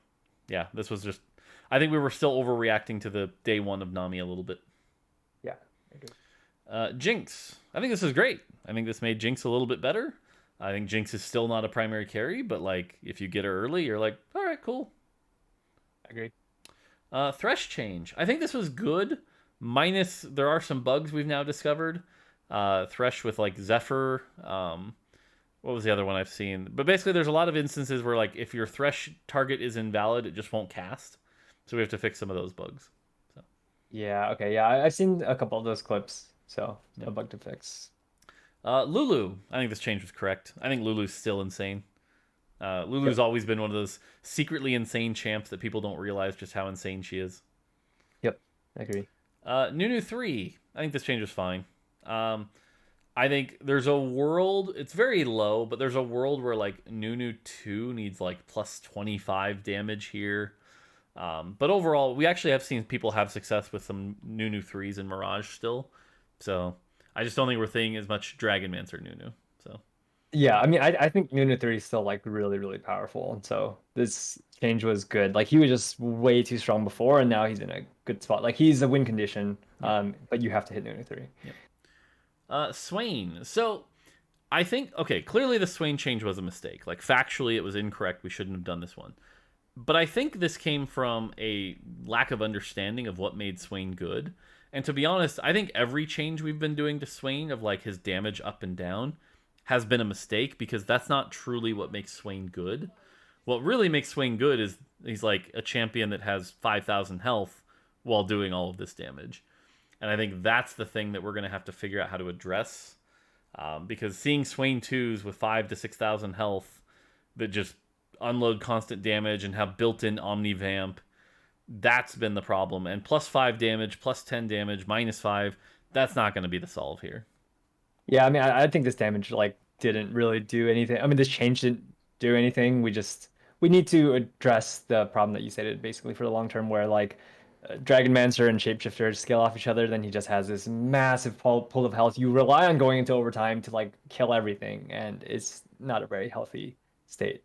yeah, this was just... I think we were still overreacting to the day one of Nami a little bit. Yeah, I agree. Jinx. I think this is great. I think this made Jinx a little bit better. I think Jinx is still not a primary carry, but like if you get her early, you're like, all right, cool. Agreed. Thresh change. I think this was good. Minus, there are some bugs we've now discovered. Thresh with like Zephyr. What was the other one I've seen? But basically, there's a lot of instances where like if your Thresh target is invalid, it just won't cast. So we have to fix some of those bugs. So. Yeah. Okay. Yeah, I've seen a couple of those clips. So a bug to fix. Lulu. I think this change was correct. I think Lulu's still insane. Lulu's always been one of those secretly insane champs that people don't realize just how insane she is. Yep, I agree. Nunu 3. I think this change was fine. I think there's a world, it's very low, but there's a world where like Nunu 2 needs like plus 25 damage here. But overall, we actually have seen people have success with some Nunu 3s in Mirage still. So I just don't think we're seeing as much Dragonmancer Nunu. So Yeah, I mean, I think Nunu 3 is still like really, really powerful. And so this change was good. Like he was just way too strong before, and now he's in a good spot. Like he's a win condition, but you have to hit Nunu 3. Yep. Swain. So I think, okay, clearly the Swain change was a mistake. Like factually, it was incorrect. We shouldn't have done this one. But I think this came from a lack of understanding of what made Swain good. And to be honest, I think every change we've been doing to Swain of like his damage up and down has been a mistake because that's not truly what makes Swain good. What really makes Swain good is he's like a champion that has 5,000 health while doing all of this damage. And I think that's the thing that we're going to have to figure out how to address. Because seeing Swain 2s with 5,000 to 6,000 health that just unload constant damage and have built-in Omni Vamp, that's been the problem. And plus 5 damage, plus 10 damage, minus 5, that's not going to be the solve here. Yeah, I mean, I think this damage like didn't really do anything. I mean, this change didn't do anything. We need to address the problem that you stated basically for the long term, where like Dragonmancer and Shapeshifter scale off each other. Then he just has this massive pool of health. You rely on going into overtime to like kill everything, and it's not a very healthy state.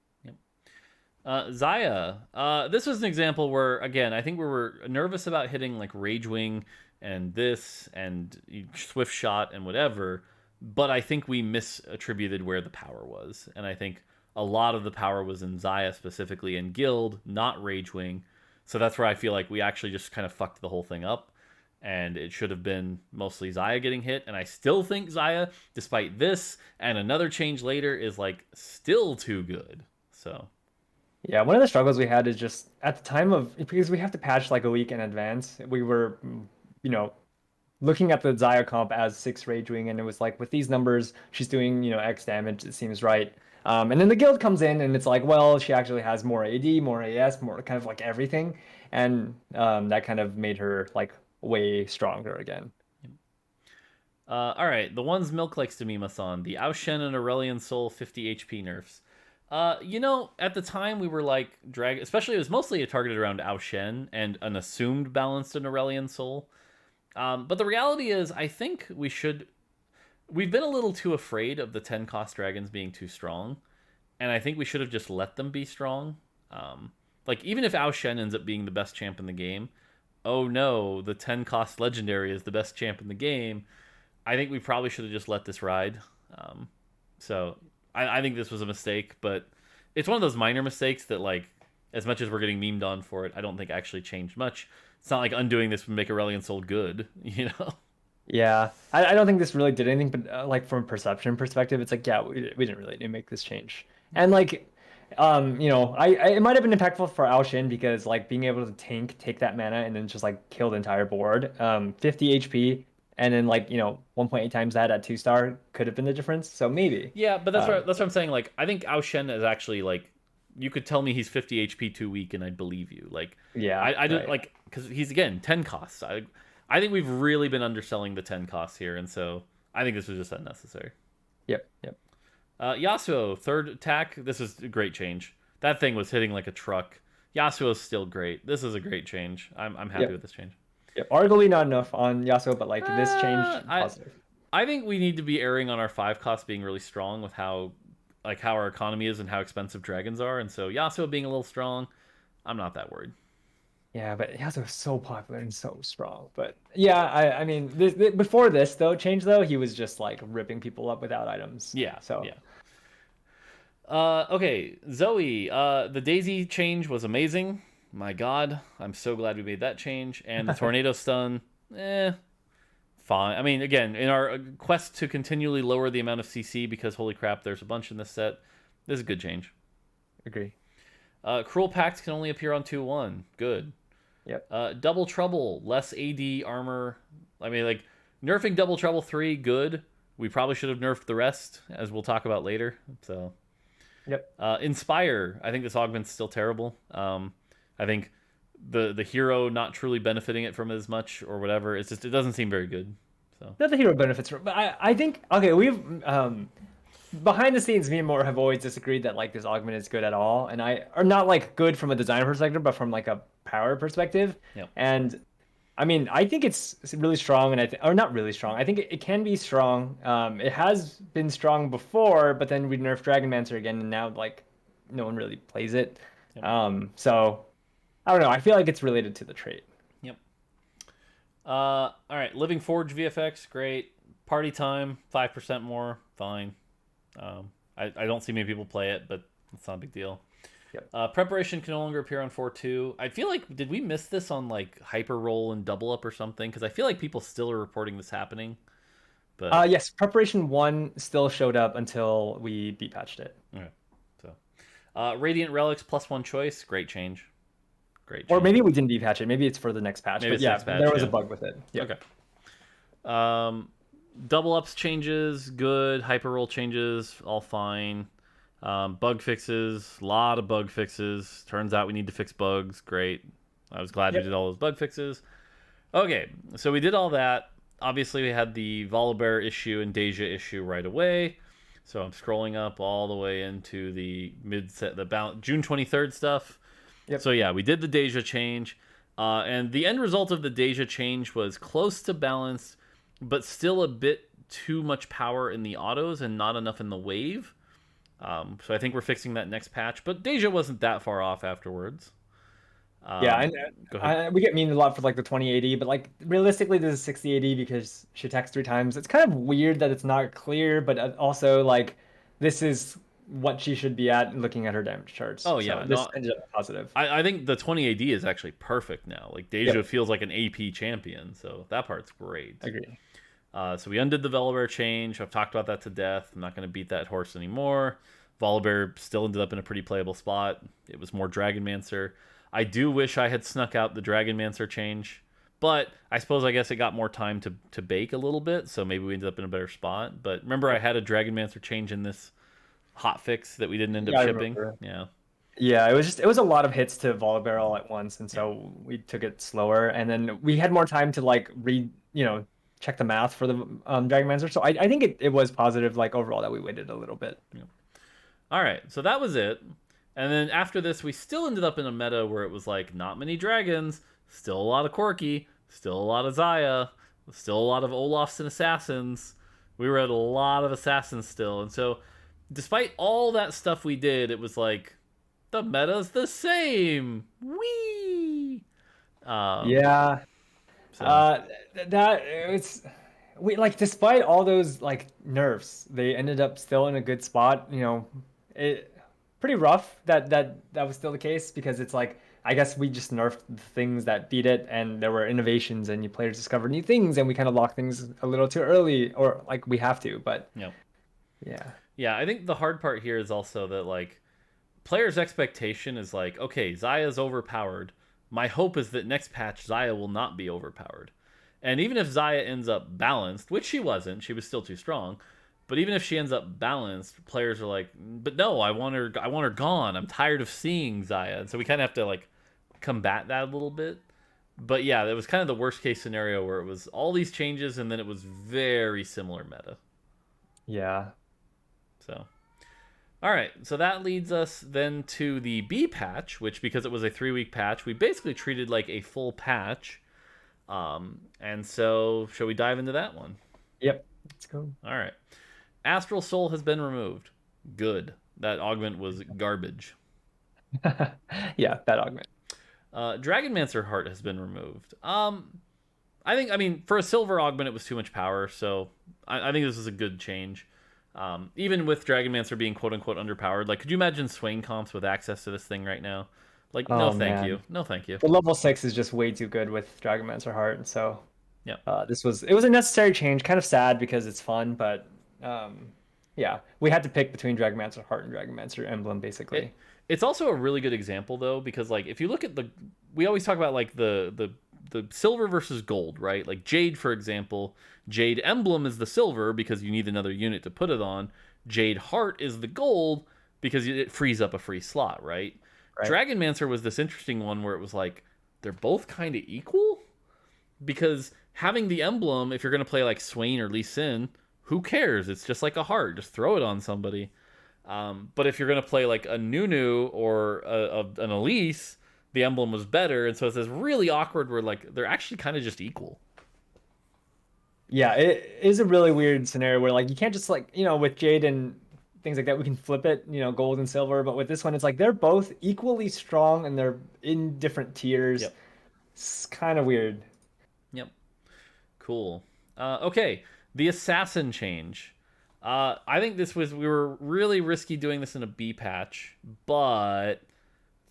Ziya. This was an example where, again, I think we were nervous about hitting like Rage Wing and this and Swift Shot and whatever, but I think we misattributed where the power was. And I think a lot of the power was in Ziya specifically in Guild, not Rage Wing. So that's where I feel like we actually just kind of fucked the whole thing up. And it should have been mostly Ziya getting hit. And I still think Ziya, despite this and another change later, is like still too good. So... Yeah, one of the struggles we had is just at the time of, because we have to patch like a week in advance, we were, looking at the Ziya comp as 6 Rage Wing, and it was like, with these numbers, she's doing, X damage, it seems right. And then the guild comes in and it's like, well, she actually has more AD, more AS, more kind of like everything. And that kind of made her like way stronger again. All right, the ones Milk likes to meme us on, the Aoshen and Aurelion Soul 50 HP nerfs. At the time we were like, especially it was mostly targeted around Aoshen and an assumed balanced in Aurelion Soul. But the reality is, I think we've been a little too afraid of the 10 cost dragons being too strong. And I think we should have just let them be strong. Like, even if Aoshen ends up being the best champ in the game, oh no, the 10 cost legendary is the best champ in the game. I think we probably should have just let this ride. So I think this was a mistake, but it's one of those minor mistakes that, like, as much as we're getting memed on for it, I don't think actually changed much. It's not like undoing this would make Aurelion Sol good, Yeah, I don't think this really did anything, but like from a perception perspective, it's like, yeah, we didn't really need to make this change. And like, it might have been impactful for Ao Shin because like being able to take that mana and then just like kill the entire board. 50 HP and then like 1.8 times that at 2-star could have been the difference. So maybe. Yeah, but that's what I'm saying. Like, I think Ao Shen is actually like, you could tell me he's 50 HP too weak, and I'd believe you. Like, Yeah, I don't right. like because he's again 10 costs. I think we've really been underselling the 10 costs here, and so I think this was just unnecessary. Yep, yep. Yasuo, third attack. This is a great change. That thing was hitting like a truck. Yasuo's still great. This is a great change. I'm happy with this change. Yep. Arguably not enough on Yasuo, but like this change positive. I think we need to be erring on our 5 costs being really strong with how our economy is and how expensive dragons are, and so Yasuo being a little strong, I'm not that worried. Yeah, but Yasuo is so popular and so strong. But yeah, I mean, before this change though, he was just like ripping people up without items. Yeah. So yeah. Okay, Zoe. The Daisy change was amazing. My God, I'm so glad we made that change. And the tornado stun, fine. I mean, again, in our quest to continually lower the amount of CC, because holy crap, there's a bunch in this set. This is a good change. Agree. Cruel Pact can only appear on 2/1. Good. Yep. Double Trouble, less AD armor. I mean, like, nerfing Double Trouble 3, good. We probably should have nerfed the rest, as we'll talk about later. So, Yep. Inspire, I think this augment's still terrible. I think the hero not truly benefiting it from as much or whatever. It's just, it doesn't seem very good. So Not the hero benefits from, but I think okay, we've behind the scenes, me and Mort have always disagreed that like this augment is good at all, and are not like good from a design perspective, but from like a power perspective. Yep. And I mean, I think it's really strong, and or not really strong. I think it can be strong. It has been strong before, but then we nerfed Dragonmancer again, and now like no one really plays it. Yep. So I don't know. I feel like it's related to the trait. Yep. All right, Living Forge VFX, great. Party time, 5% more, fine. I don't see many people play it, but it's not a big deal. Yep. Preparation can no longer appear on 4.2. I feel like, did we miss this on like Hyper Roll and Double Up or something? Because I feel like people still are reporting this happening. But Yes, Preparation 1 still showed up until we depatched it. Okay. So, Radiant Relics +1 choice, great change. Great change. Or maybe we didn't depatch it. Maybe it's for the next patch. Maybe but it's yeah, next patch, there was yeah. a bug with it. Yep. Okay. Double Ups changes, good. Hyper Roll changes, all fine. Bug fixes, a lot of bug fixes. Turns out we need to fix bugs. Great. I was glad we did all those bug fixes. Okay, so we did all that. Obviously, we had the Volibear issue and Deja issue right away. So I'm scrolling up all the way into the mid-set, June 23rd stuff. Yep. So yeah, we did the Deja change. And the end result of the Deja change was close to balanced, but still a bit too much power in the autos and not enough in the wave. So I think we're fixing that next patch. But Deja wasn't that far off afterwards. Yeah, and we get memed a lot for like the 2080, but like realistically, this is 6080 because she attacks 3 times. It's kind of weird that it's not clear, but also like this is what she should be at looking at her damage charts. Oh yeah, so this ended up positive. I think the 20 AD is actually perfect now. Like Deja feels like an AP champion, so that part's great. Agree. So we undid the Volibear change. I've talked about that to death. I'm not going to beat that horse anymore. Volibear still ended up in a pretty playable spot. It was more Dragonmancer. I do wish I had snuck out the Dragonmancer change, but I guess it got more time to bake a little bit, so maybe we ended up in a better spot. But remember, I had a Dragonmancer change in this hotfix that we didn't end up shipping. Yeah, it was a lot of hits to Volibear all at once, and so we took it slower, and then we had more time to like check the math for the Dragonmancer. So I think it was positive, like overall, that we waited a little bit. Yeah. All right, so that was it. And then after this, we still ended up in a meta where it was like not many dragons, still a lot of Corki, still a lot of Ziya, still a lot of Olafs and Assassins. We were at a lot of Assassins still. And so despite all that stuff we did, it was like, the meta's the same. Whee! Yeah. So. Despite all those like nerfs, they ended up still in a good spot. Pretty rough that was still the case because it's like I guess we just nerfed the things that beat it, and there were innovations, and new players discovered new things, and we kind of locked things a little too early, or like we have to. But Yep. yeah, Yeah, I think the hard part here is also that like players' expectation is like, okay, Ziya's overpowered. My hope is that next patch Ziya will not be overpowered. And even if Ziya ends up balanced, which she wasn't, she was still too strong. But even if she ends up balanced, players are like, but no, I want her gone. I'm tired of seeing Ziya. And so we kind of have to like combat that a little bit. But yeah, that was kind of the worst case scenario where it was all these changes and then it was very similar meta. yeah, So all right, so that leads us then to the B patch, which because it was a 3-week patch, we basically treated like a full patch. And so, shall we dive into that one? yep. Let's go. All right, Astral Soul has been removed. Good. That augment was garbage. Yeah, that augment. Dragonmancer Heart has been removed. I mean, for a silver augment, it was too much power, so I think this is a good change. Even with Dragonmancer being quote unquote underpowered, like, could you imagine Swain comps with access to this thing right now? Like, no, Oh thank man, you, no, thank you. the level 6 is just way too good with Dragonmancer Heart, so Yeah, it was a necessary change. Kind of sad because it's fun, but yeah, we had to pick between Dragonmancer Heart and Dragonmancer Emblem basically. it's also a really good example though because like if you look at we always talk about like the silver versus gold, right? Like Jade, for example, Jade Emblem is the silver because you need another unit to put it on. Jade Heart is the gold because it frees up a free slot, right? Right. Dragonmancer was this interesting one where it was like they're both kind of equal because having the emblem, if you're going to play like Swain or Lee Sin, who cares? It's just like a heart. Just throw it on somebody. But if you're going to play like a Nunu or an Elise, the emblem was better. And so it's this really awkward where like they're actually kind of just equal. Yeah, it is a really weird scenario where like you can't just like, with Jade and things like that, we can flip it, gold and silver, but with this one it's like they're both equally strong and they're in different tiers. Yep. It's kind of weird. Yep. Cool. Okay. The assassin change. I think we were really risky doing this in a B patch, but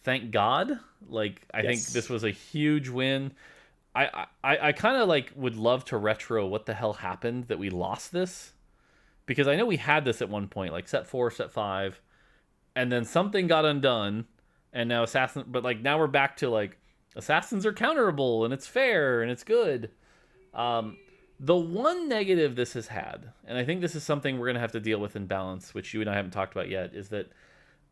thank God. Like, I think Yes. this was a huge win. I kind of like would love to retro what the hell happened that we lost this because I know we had this at one point, like set 4, set 5, and then something got undone, and now assassin. But like now we're back to like assassins are counterable and it's fair and it's good. Um, the one negative this has had, and I think this is something we're gonna have to deal with in balance, which you and I haven't talked about yet, is that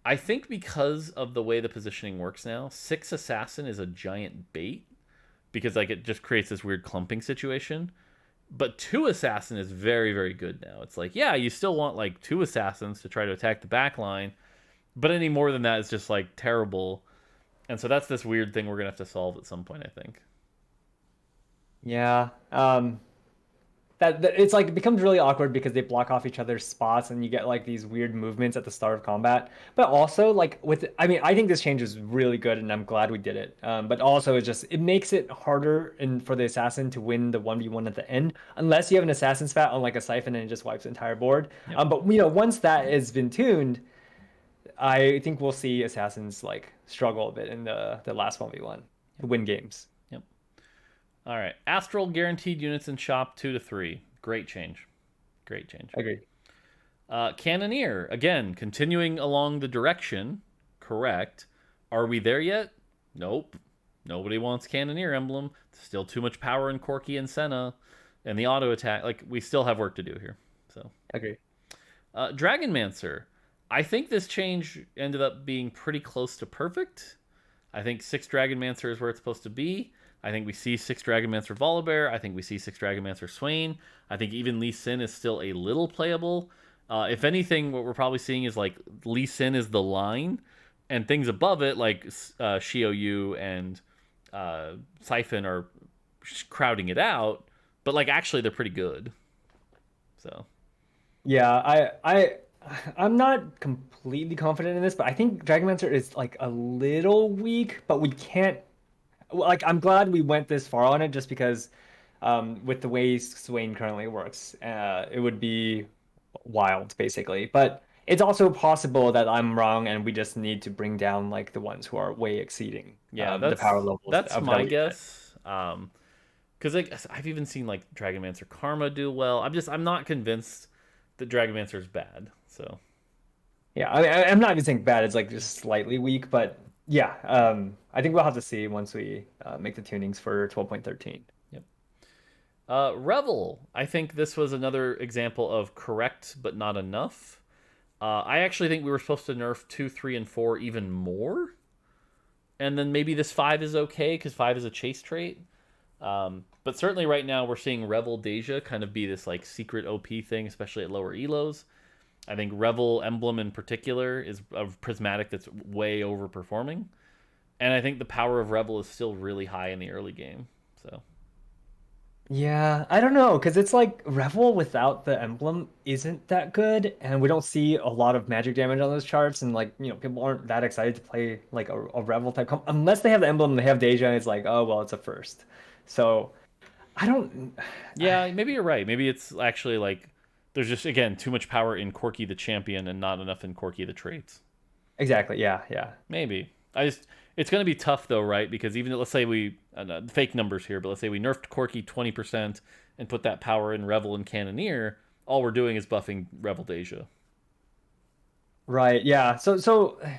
I think because of the way the positioning works now, 6 assassin is a giant bait because like it just creates this weird clumping situation. But 2 assassin is very, very good now. It's like, yeah, you still want like 2 assassins to try to attack the back line, but any more than that is just like terrible. And so that's this weird thing we're gonna have to solve at some point, I think. Yeah. That it's like it becomes really awkward because they block off each other's spots and you get like these weird movements at the start of combat. But also like I mean, I think this change is really good and I'm glad we did it. But also it makes it harder for the assassin to win the 1v1 at the end unless you have an assassin spat on like a siphon and it just wipes the entire board. Yep. But once that has been tuned, I think we'll see assassins like struggle a bit in the last 1v1 to win games. Yep. All right. Astral guaranteed units in shop 2 to 3. Great change. Great change. Agreed. Cannoneer, again, continuing along the direction. Correct. Are we there yet? Nope. Nobody wants Cannoneer emblem. Still too much power in Corki and Senna. And the auto attack. Like, we still have work to do here. So, Agree. Dragonmancer. I think this change ended up being pretty close to perfect. I think 6 Dragonmancer is where it's supposed to be. I think we see 6 Dragonmancer Volibear. I think we see 6 Dragonmancer Swain. I think even Lee Sin is still a little playable. If anything, what we're probably seeing is like Lee Sin is the line, and things above it like Xiaoyu and Siphon are crowding it out. But like actually, they're pretty good. So Yeah, I'm not completely confident in this, but I think Dragonmancer is like a little weak, but we can't like I'm glad we went this far on it just because with the way Swain currently works, it would be wild basically. But it's also possible that I'm wrong and we just need to bring down like the ones who are way exceeding Yeah, the power levels that's of that my we hit. guess. Because like I've even seen like Dragonmancer Karma do well. I'm not convinced that Dragonmancer is bad. So Yeah, I'm not even saying bad. It's like just slightly weak, but yeah, I think we'll have to see once we make the tunings for 12.13. yep. Revel. I think this was another example of correct but not enough. I actually think we were supposed to nerf 2, 3, and 4 even more. And then maybe this 5 is okay because 5 is a chase trait. But certainly right now we're seeing Revel Deja kind of be this like secret OP thing, especially at lower elos. I think Revel Emblem in particular is a prismatic that's way overperforming. And I think the power of Revel is still really high in the early game. So Yeah, I don't know, because it's like Revel without the emblem isn't that good, and we don't see a lot of magic damage on those charts, and like, people aren't that excited to play like a Revel type comp unless they have the emblem and they have Deja, and it's like, oh well, it's a first. So I don't yeah, maybe you're right. Maybe it's actually like there's just again too much power in Corki the champion and not enough in Corki the traits. exactly. Yeah, yeah. Maybe. It's going to be tough though, right? Because even let's say we fake numbers here, but let's say we nerfed Corki 20% and put that power in Revel and Cannoneer, all we're doing is buffing Revel Deja. Right, yeah. So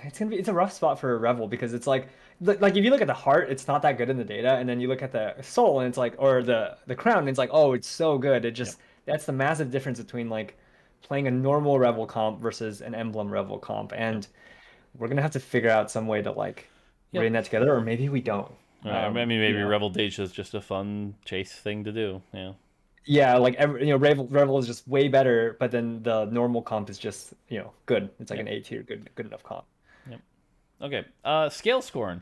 it's a rough spot for a Revel because it's like if you look at the heart, it's not that good in the data, and then you look at the soul and it's like or the crown, and it's like, oh, it's so good. It Yep. just that's the massive difference between like playing a normal Revel comp versus an emblem Revel comp. Yep. And we're gonna have to figure out some way to like Yep. bring that together, or maybe we don't. I mean, maybe Yeah. Revel Deja is just a fun chase thing to do. Yeah. Yeah, like Revel is just way better, but then the normal comp is just, good. It's like Yep. an A tier, good enough comp. Yep. Okay. Scale scoring.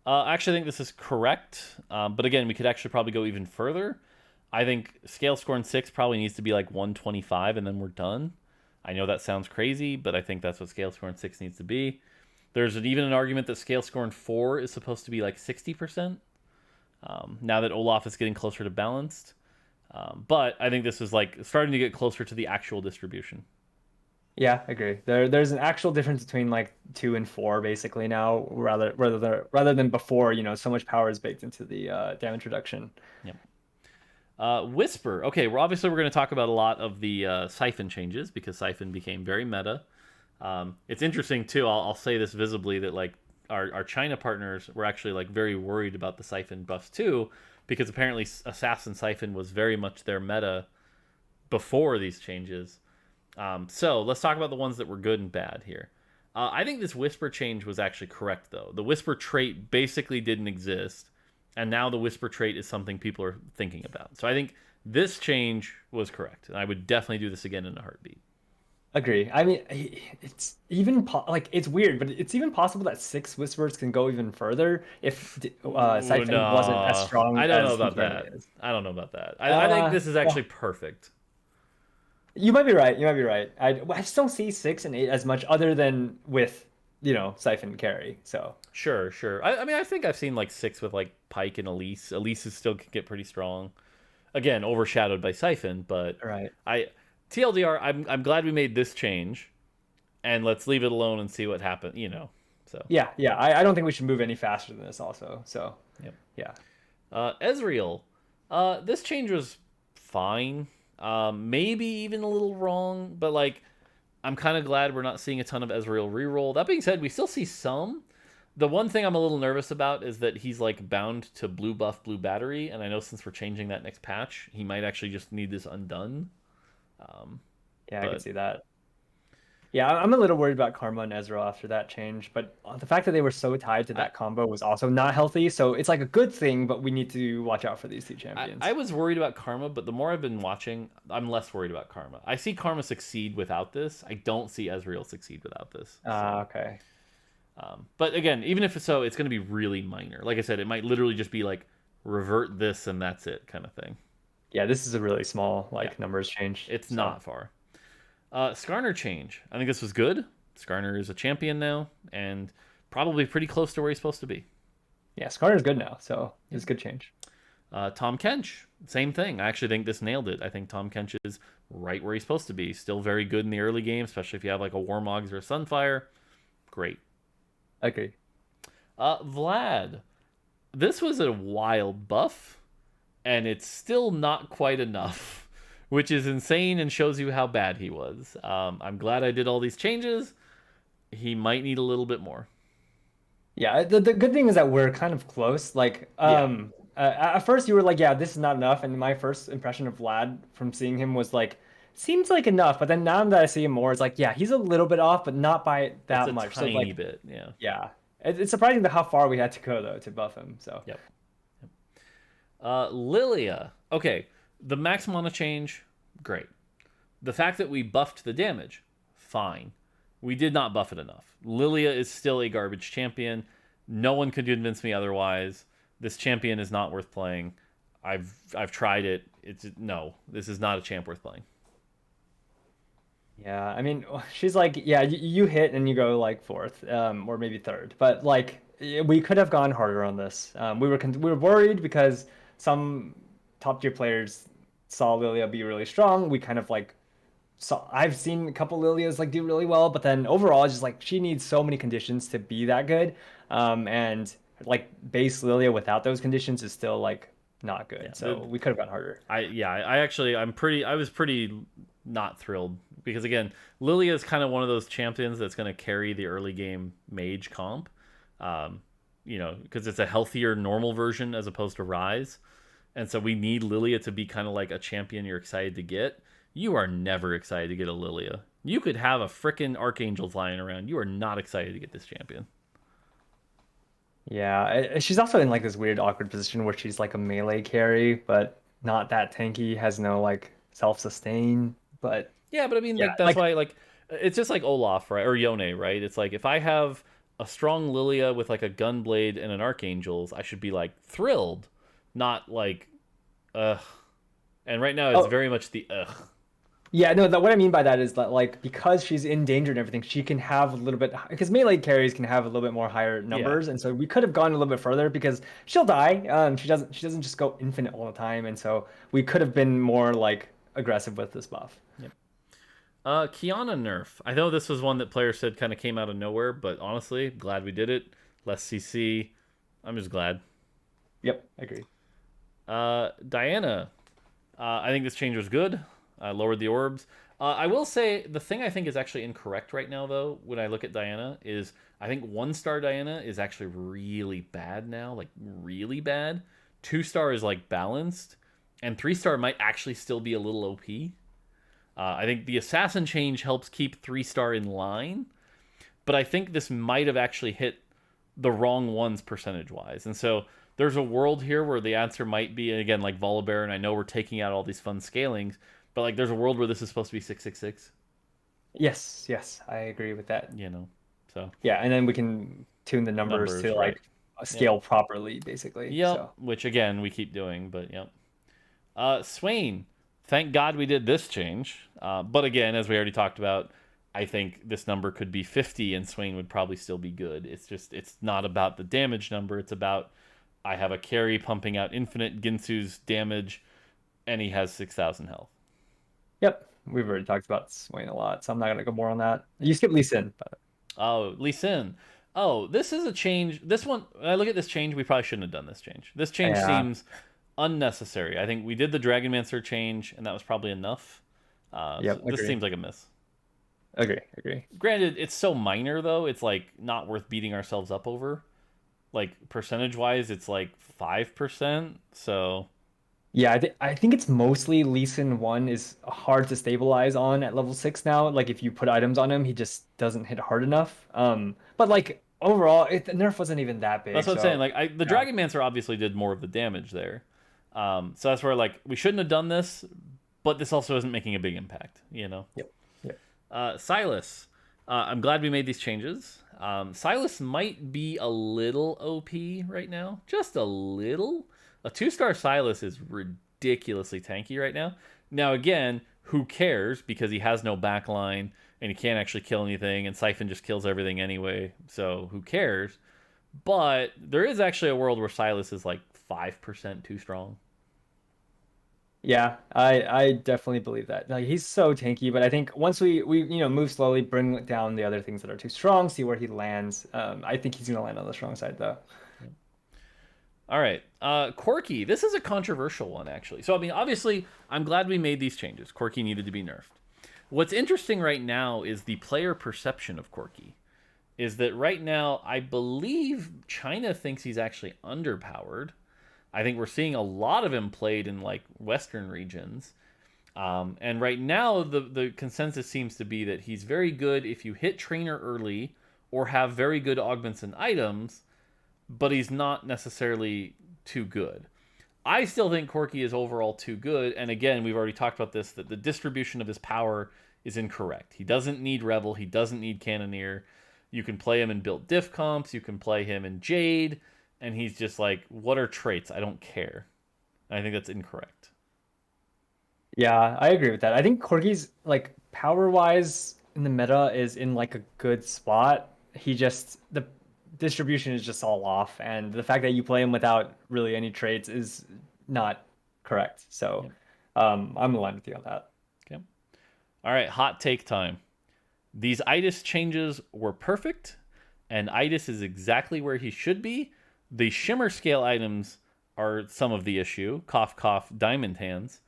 I actually think this is correct, but again, we could actually probably go even further. I think scale scoring 6 probably needs to be like 125, and then we're done. I know that sounds crazy, but I think that's what scale scoring 6 needs to be. There's even an argument that scale scoring 4 is supposed to be like 60%. Now that Olaf is getting closer to balanced. But I think this is like starting to get closer to the actual distribution. Yeah, I agree. There's an actual difference between like 2 and 4 basically now, rather than before, so much power is baked into the damage reduction. Yep. Whisper. Okay, well, obviously we're going to talk about a lot of the Siphon changes because Siphon became very meta. It's interesting too. I'll say this visibly that like our China partners were actually like very worried about the Siphon buffs too, because apparently Assassin Siphon was very much their meta before these changes. So let's talk about the ones that were good and bad here. I think this Whisper change was actually correct though. The Whisper trait basically didn't exist, and now the Whisper trait is something people are thinking about. So I think this change was correct, and I would definitely do this again in a heartbeat. Agree. I mean, it's even like it's weird, but it's even possible that 6 whispers can go even further if Ooh, Siphon wasn't as no, strong I don't know as he about currently that. is. I don't know about that. I think this is actually Well, perfect. you might be right. You might be right. I just don't see 6 and 8 as much other than with, Siphon carry. So Sure, sure. I mean, I think I've seen like 6 with like Pike and Elise. Elise is still can get pretty strong. Again, overshadowed by Siphon, but right. I TLDR. I'm glad we made this change, and let's leave it alone and see what happens. So Yeah, yeah. I don't think we should move any faster than this also. So yep. yeah. Ezreal. This change was fine. Maybe even a little wrong, but like I'm kind of glad we're not seeing a ton of Ezreal reroll. That being said, we still see some. The one thing I'm a little nervous about is that he's like bound to blue buff, blue battery, and I know since we're changing that next patch, he might actually just need this undone. Yeah, I can But see that. Yeah, I'm a little worried about Karma and Ezreal after that change, but the fact that they were so tied to I, that combo was also not healthy. So it's like a good thing, but we need to watch out for these two I champions. was worried about Karma, but the more I've been watching, I'm less worried about Karma. I see Karma succeed without this. I don't see Ezreal succeed without this. So, Okay. but again, even if it's so, it's going to be really minor. Like I said, it might literally just be like revert this and that's it kind of thing. Yeah, this is a really small Yeah, numbers change. it's So not far. Skarner change. I think this was good. Skarner is a champion now and probably pretty close to where he's supposed to be. yeah, Skarner's good now, so it's a good change. Tom Kench, same thing. I actually think this nailed it. I think Tom Kench is right where he's supposed to be. Still very good in the early game, especially if you have like a Warmogs or a Sunfire. Great. Okay. Vlad, this was a wild buff, and it's still not quite enough, which is insane and shows you how bad he was. I'm glad I did all these changes. He might need a little bit more. Yeah, the good thing is that we're kind of close. Like, at first you were like, yeah, this is not enough, and my first impression of Vlad from seeing him was like, seems like enough. But then now that I see him more, it's like, yeah, he's a little bit off, but not by that It's a much. tiny So like, bit, yeah. yeah, it's surprising how far we had to go though to buff him. So Yep. Lilia. Okay, the max mana change, great. The fact that we buffed the damage, fine. We did not buff it enough. Lilia is still a garbage champion. No one could convince me otherwise. This champion is not worth playing. I've tried it. No, this is not a champ worth playing. yeah, I mean, she's like, yeah, you hit and you go like fourth, or maybe third, but like we could have gone harder on this. We were worried because some top tier players saw Lilia be really strong. We kind of like saw. I've seen a couple Lilias like do really well, but then overall, it's just like she needs so many conditions to be that good. And like base Lilia without those conditions is still like not good. Yeah, so we could have gone harder. I was pretty not thrilled because again, Lilia is kind of one of those champions that's going to carry the early game mage comp. Because it's a healthier normal version as opposed to Ryze. And so we need Lilia to be kind of like a champion you're excited to get. You are never excited to get a Lilia. You could have a frickin' Archangel flying around. You are not excited to get this champion. Yeah, she's also in like this weird awkward position where she's like a melee carry, but not that tanky, has no like self-sustain. But Yeah, but I mean, yeah, like that's like why, like, it's just like Olaf, right, or Yone, right? It's like if I have a strong Lilia with like a Gunblade and an Archangels, I should be like thrilled, not like, ugh. And right now, it's oh very much the ugh. yeah, no, what I mean by that is that like because she's in danger and everything, she can have a little bit because melee carries can have a little bit more higher Yeah. numbers, and so we could have gone a little bit further because she'll die. She doesn't just go infinite all the time, and so we could have been more like aggressive with this buff. Yep. Kiana nerf. I know this was one that players said kind of came out of nowhere, but honestly, glad we did it. Less CC. I'm just glad. Yep, agree. Diana. I think this change was good. Lowered the orbs. I will say the thing I think is actually incorrect right now, though, when I look at Diana, is I think 1-star Diana is actually really bad now, like really bad. 2-star is like balanced, and 3-star might actually still be a little OP. I think the assassin change helps keep 3-star in line, but I think this might have actually hit the wrong ones percentage-wise. And so there's a world here where the answer might be, and again, like Volibear, and I know we're taking out all these fun scalings, but like there's a world where this is supposed to be 666. Yes, I agree with that. So Yeah, and then we can tune the numbers to right. like scale properly, basically. Yep, So which again we keep doing, but yep. Swain, thank God we did this change. But again, as we already talked about, I think this number could be 50 and Swain would probably still be good. It's not about the damage number. It's about I have a carry pumping out infinite Ginsu's damage, and he has 6,000 health. yep, we've already talked about Swain a lot, so I'm not gonna go more on that. You skip Lee Sin, but Oh, Lee Sin. Oh, this is a change. This one, when I look at this change, we probably shouldn't have done this change. This change yeah, seems unnecessary. I think we did the Dragonmancer change, and that was probably enough. yep, So this agree, seems like a miss. agree. Granted, it's so minor, though. It's like not worth beating ourselves up over. Like percentage-wise, it's like 5%. So Yeah, I think it's mostly Lee Sin 1 is hard to stabilize on at level 6 now. Like if you put items on him, he just doesn't hit hard enough. But like overall, the nerf wasn't even that big. that's what I'm saying. So Like the yeah, Dragonmancer obviously did more of the damage there. So that's where like we shouldn't have done this, but this also isn't making a big impact. yep, yep. Silas, I'm glad we made these changes. Silas might be a little OP right now, just a little. A 2-star Silas is ridiculously tanky right now. Now again, who cares because he has no backline and he can't actually kill anything, and Siphon just kills everything anyway. So who cares? But there is actually a world where Silas is like 5% too strong. Yeah, I definitely believe that. Like he's so tanky, but I think once we move slowly, bring down the other things that are too strong, see where he lands. I think he's gonna land on the strong side though. All right. Corki. This is a controversial one, actually. So, I mean, obviously, I'm glad we made these changes. Corki needed to be nerfed. What's interesting right now is the player perception of Corki. Is that right now, I believe China thinks he's actually underpowered. I think we're seeing a lot of him played in, like, Western regions. And right now, the consensus seems to be that he's very good if you hit trainer early or have very good augments and items, but he's not necessarily too good. I still think Corki is overall too good, and again, we've already talked about this, that the distribution of his power is incorrect. He doesn't need Revel, he doesn't need Cannoneer. You can play him in built diff comps, you can play him in Jade, and he's just like, what are traits? I don't care. And I think that's incorrect. Yeah, I agree with that. I think Corgi's like power wise in the meta is in like a good spot. He just the distribution is just all off, and the fact that you play him without really any traits is not correct. So, Yep. I'm aligned with you on that. Okay. All right, hot take time. These IDIS changes were perfect, and IDIS is exactly where he should be. The Shimmer Scale items are some of the issue. Cough, cough, diamond hands.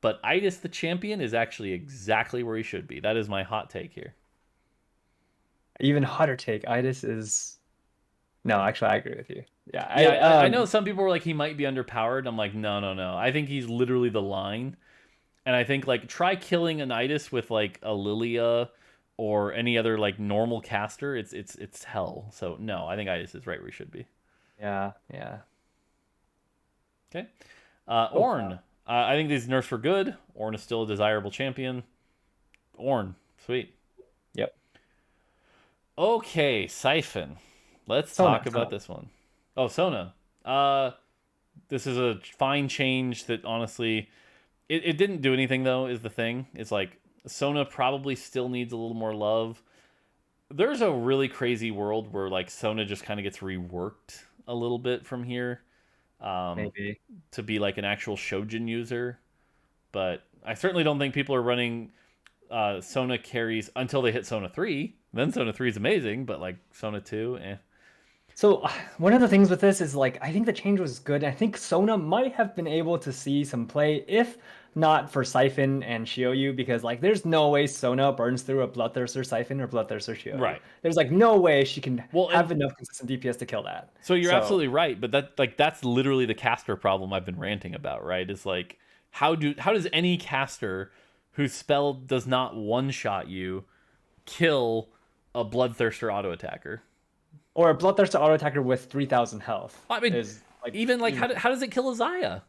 But IDIS the champion is actually exactly where he should be. That is my hot take here. Even hotter take, Itis is no, actually I agree with you. Yeah, Yeah, I know some people were like he might be underpowered. I'm like, no, no, no. I think he's literally the line. And I think like try killing an Itis with like a Lilia or any other like normal caster. It's hell. So no, I think Itis is right where he should be. yeah, yeah. Okay. Oh, Ornn. I think these nerfs were good. Ornn is still a desirable champion. Ornn. Sweet. yep. Okay, Siphon. Let's Sona, talk about Sona. this one. Oh, Sona. This is a fine change that honestly, it didn't do anything though. Is the thing? It's like Sona probably still needs a little more love. There's a really crazy world where like Sona just kind of gets reworked a little bit from here, um, Maybe. to be like an actual Shojin user. But I certainly don't think people are running Sona carries until they hit Sona 3. Then Sona 3 is amazing, but like Sona 2, eh. So one of the things with this is like I think the change was good. I think Sona might have been able to see some play if not for Siphon and Shioyu, because like there's no way Sona burns through a Bloodthirster Siphon or Bloodthirster Shioyu. Right. There's like no way she can Well, have and enough consistent DPS to kill that. so you're So absolutely right, but that's literally the caster problem I've been ranting about, right? Is like how does any caster whose spell does not one-shot you kill a Bloodthirster auto attacker? or a Bloodthirster auto attacker with 3,000 health I mean, is like even like even how does it kill a Ziya?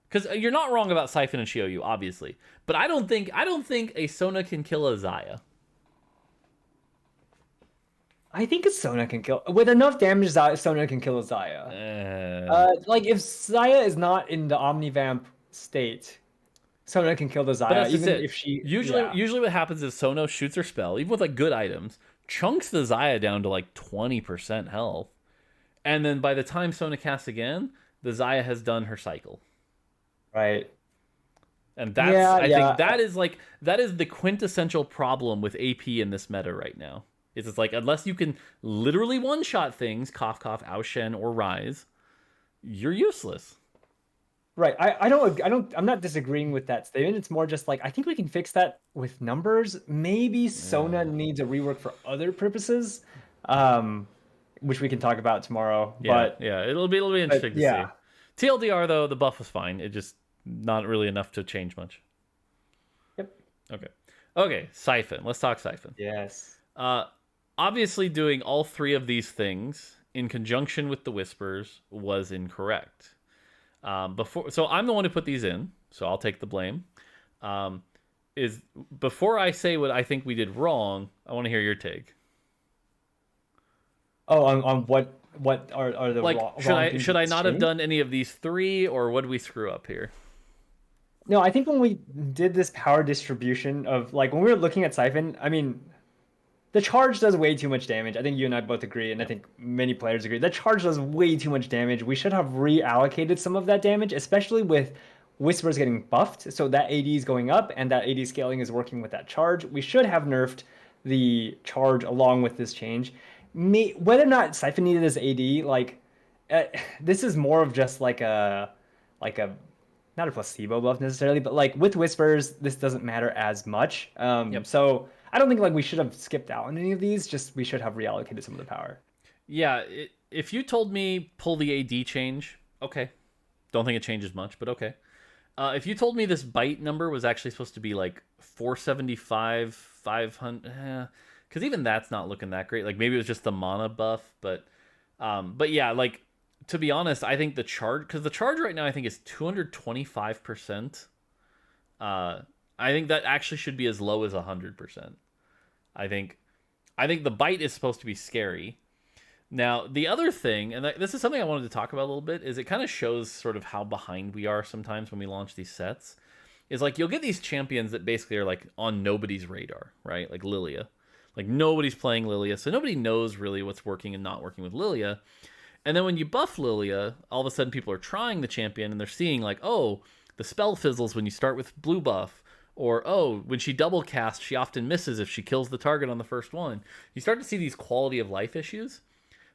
Because you're not wrong about Siphon and Shioyu, obviously, but I don't think a Sona can kill a Ziya. I think a Sona can kill with enough damage. Sona can kill a Zaya. Like if Zaya is not in the Omnivamp state, Sona can kill the But Zaya, that's just even it. if she. Usually, Yeah, usually what happens is Sono shoots her spell, even with like good items, chunks the Ziya down to like 20% health, and then by the time Sona casts again, the Ziya has done her cycle. right. And that's Yeah, I think yeah. that is the quintessential problem with AP in this meta right now. Is it's like unless you can literally one shot things, cough cough, Aoshen or Ryze, you're useless. Right. I'm not disagreeing with that statement. It's more just like I think we can fix that with numbers. Maybe Sona Uh, needs a rework for other purposes, um, which we can talk about tomorrow. yeah, yeah, it'll be But interesting to see. yeah. TLDR though, the buff was fine. It just not really enough to change much. Yep. Okay. Okay, Siphon. Let's talk Siphon. Yes. Uh, obviously, doing all three of these things in conjunction with the Whispers was incorrect. So I'm the one who put these in, so I'll take the blame. Um, is before I say what I think we did wrong, I want to hear your take. Oh, on what are the Like, wrong, should wrong I things should I that's not have changed? done any of these three, or what did we screw up here? No, I think when we did this power distribution of like when we were looking at Siphon, I mean, the charge does way too much damage. I think you and I both agree, and I think many players agree. That charge does way too much damage. We should have reallocated some of that damage, especially with Whispers getting buffed. So that AD is going up, and that AD scaling is working with that charge. We should have nerfed the charge along with this change. Whether or not Siphon needed this AD, like this is more of just like a not a placebo buff necessarily, but like with Whispers, this doesn't matter as much. So I don't think like we should have skipped out on any of these. Just we should have reallocated some of the power. Yeah, if you told me pull the AD change, okay. Don't think it changes much, but okay. If you told me this bite number was actually supposed to be like 475, 500, because even that's not looking that great. Like maybe it was just the mana buff, but yeah, like to be honest, I think the charge, because the charge right now I think is 225%. I think that actually should be as low as 100%. I think the bite is supposed to be scary. Now, the other thing, and this is something I wanted to talk about a little bit, is it kind of shows sort of how behind we are sometimes when we launch these sets. Is like you'll get these champions that basically are like on nobody's radar, right? Like Lilia. Like nobody's playing Lilia, so nobody knows really what's working and not working with Lilia. And then when you buff Lilia, all of a sudden people are trying the champion and they're seeing like, oh, the spell fizzles when you start with blue buff. Or, oh, when she double casts, she often misses if she kills the target on the first one. You start to see these quality of life issues.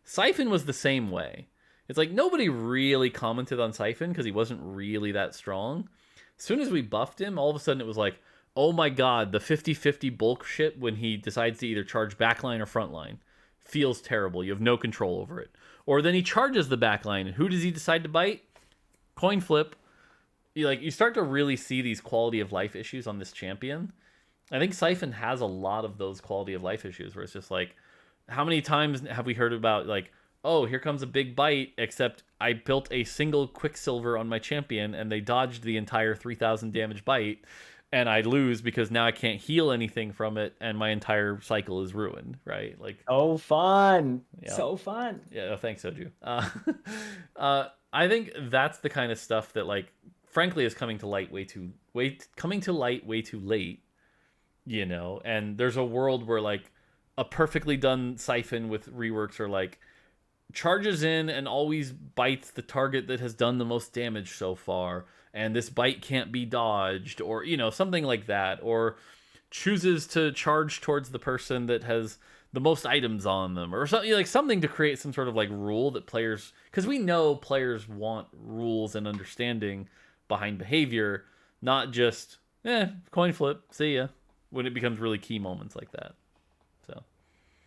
Siphon was the same way. It's like nobody really commented on Siphon because he wasn't really that strong. As soon as we buffed him, all of a sudden it was like, oh my god, the 50-50 bulk shit when he decides to either charge backline or frontline feels terrible. You have no control over it. Or then he charges the backline, and who does he decide to bite? Coin flip. You start to really see these quality of life issues on this champion. I think Siphon has a lot of those quality of life issues where it's just like, how many times have we heard about like, oh, here comes a big bite, except I built a single Quicksilver on my champion and they dodged the entire 3,000 damage bite, and I lose because now I can't heal anything from it and my entire cycle is ruined, right? Like, oh, fun. Yeah. So fun. Yeah, thanks, Soju. I think that's the kind of stuff that, like, frankly, is coming to light way too late, you know? And there's a world where, like, a perfectly done Siphon with reworks are, like, charges in and always bites the target that has done the most damage so far, and this bite can't be dodged, or, you know, something like that, or chooses to charge towards the person that has the most items on them, or something, like something to create some sort of like rule that players, because we know players want rules and understanding behind behavior, not just coin flip, see ya, when it becomes really key moments like that. So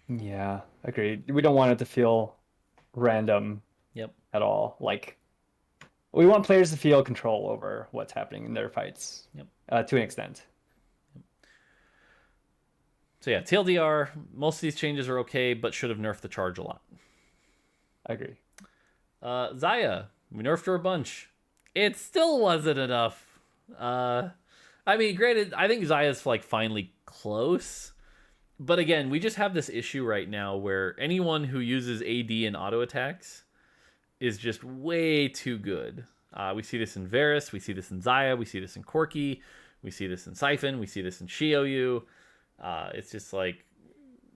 yeah, agreed. We don't want it to feel random at all. Like, we want players to feel control over what's happening in their fights to an extent. So yeah, TLDR, most of these changes are okay, but should have nerfed the charge a lot. I agree. Ziya, we nerfed her a bunch. It still wasn't enough. I mean, granted, I think Ziya's like finally close. But again, we just have this issue right now where anyone who uses AD and auto attacks is just way too good. We see this in Varus, we see this in Ziya, we see this in Corki, we see this in Siphon, we see this in Xiaoyu. It's just like,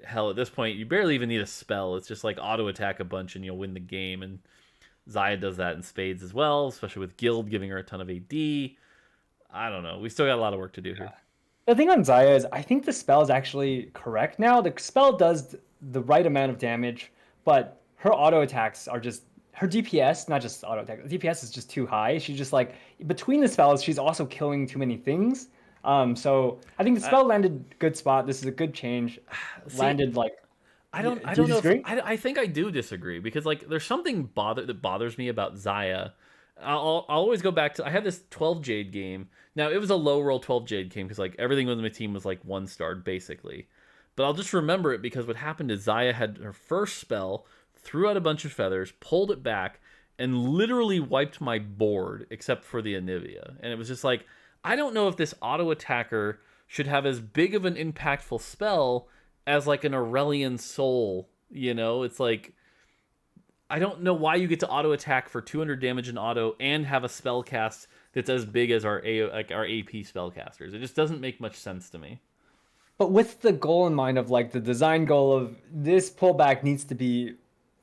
hell, at this point, you barely even need a spell. It's just like auto attack a bunch and you'll win the game. And Ziya does that in spades as well, especially with Guild giving her a ton of AD. I don't know. We still got a lot of work to do here. The thing on Ziya is I think the spell is actually correct now. The spell does the right amount of damage, but her auto attacks are just, her DPS, not just auto attack, DPS is just too high. She's just like, between the spells, she's also killing too many things. So I think the spell landed good spot. This is a good chanch. Landed like, I don't know. I think I do disagree, because like there's something that bothers me about Ziya. I'll always go back to, I had this 12 Jade game. Now, it was a low roll 12 Jade game because like everything with my team was like 1-starred basically. But I'll just remember it because what happened is Ziya had her first spell, threw out a bunch of feathers, pulled it back, and literally wiped my board except for the Anivia. And it was just like, I don't know if this auto attacker should have as big of an impactful spell as like an Aurelian Soul. You know, it's like, I don't know why you get to auto attack for 200 damage in auto and have a spell cast that's as big as our AP spellcasters. It just doesn't make much sense to me. but with the goal in mind of like the design goal of this pullback needs to be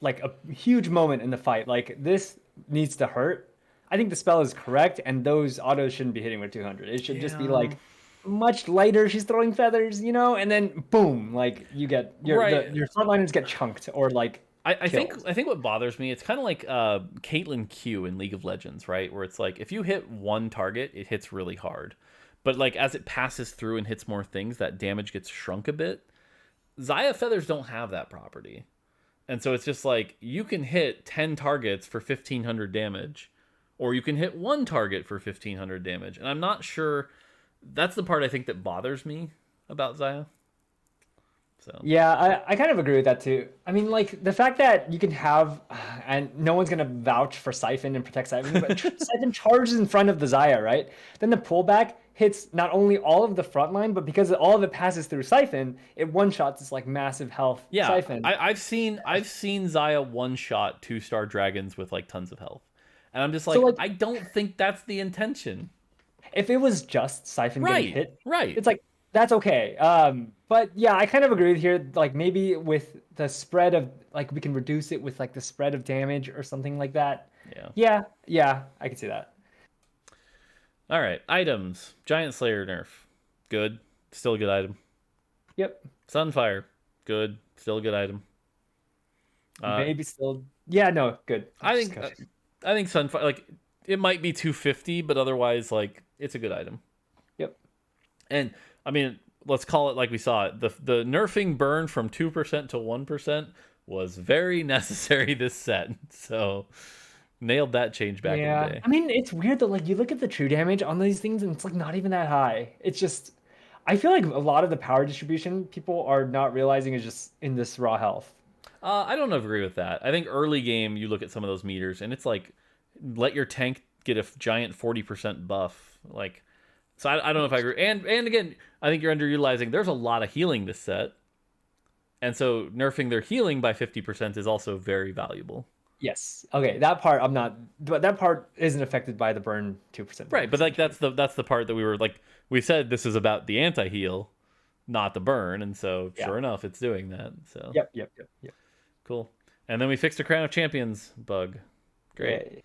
like a huge moment in the fight. Like this needs to hurt. I think the spell is correct, and those autos shouldn't be hitting with 200. It should just be Yeah. like much lighter. She's throwing feathers, and then boom, like you get Right. your frontliners get chunked or like I think killed. I think what bothers me, it's kind of like Caitlyn Q in League of Legends, right? Where it's like if you hit one target, it hits really hard, but like as it passes through and hits more things, that damage gets shrunk a bit. Ziya feathers don't have that property, and so it's just like you can hit 10 targets for 1500 damage, or you can hit one target for 1500 damage, and I'm not sure. That's the part I think that bothers me about Ziya. So Yeah, I kind of agree with that too. I mean, like the fact that you can have, and no one's gonna vouch for Siphon and protect Siphon, but Siphon charges in front of the Ziya, right? Then the pullback hits not only all of the front line, but because all of it passes through Siphon, it one shots this like massive health yeah, Siphon. I've seen Ziya one shot 2-star dragons with like tons of health, and I'm just So like like, I don't think that's the intention. if it was just Siphon getting Right, hit, right. it's like that's okay. But yeah, I kind of agree with here. Like maybe with the spread of like we can reduce it with like the spread of damage or something like that. Yeah. Yeah, I can see that. All right. Items. Giant Slayer nerf. Good. Still a good item. Yep. Sunfire. Good. Still a good item. Maybe still. Yeah, no, good. I think I think Sunfire, like, it might be 250, but otherwise, like, it's a good item. Yep. And I mean, let's call it like we saw it. The nerfing burn from 2% to 1% was very necessary this set. So nailed that change back in the day. I mean, it's weird that like you look at the true damage on these things and it's like not even that high. It's just I feel like a lot of the power distribution people are not realizing is just in this raw health. I don't agree with that. I think early game, you look at some of those meters, and it's like, let your tank get a giant 40% buff. Like, so I don't know if I agree. And again, I think you're underutilizing. There's a lot of healing this set, and so nerfing their healing by 50% is also very valuable. Yes. Okay, that part I'm not, but that part isn't affected by the burn 2%. Right, but like that's the part that we were like, we said this is about the anti heal, not the burn, and so sure enough, it's doing that. So Yep. cool. And then we fixed a Crown of Champions bug. Great.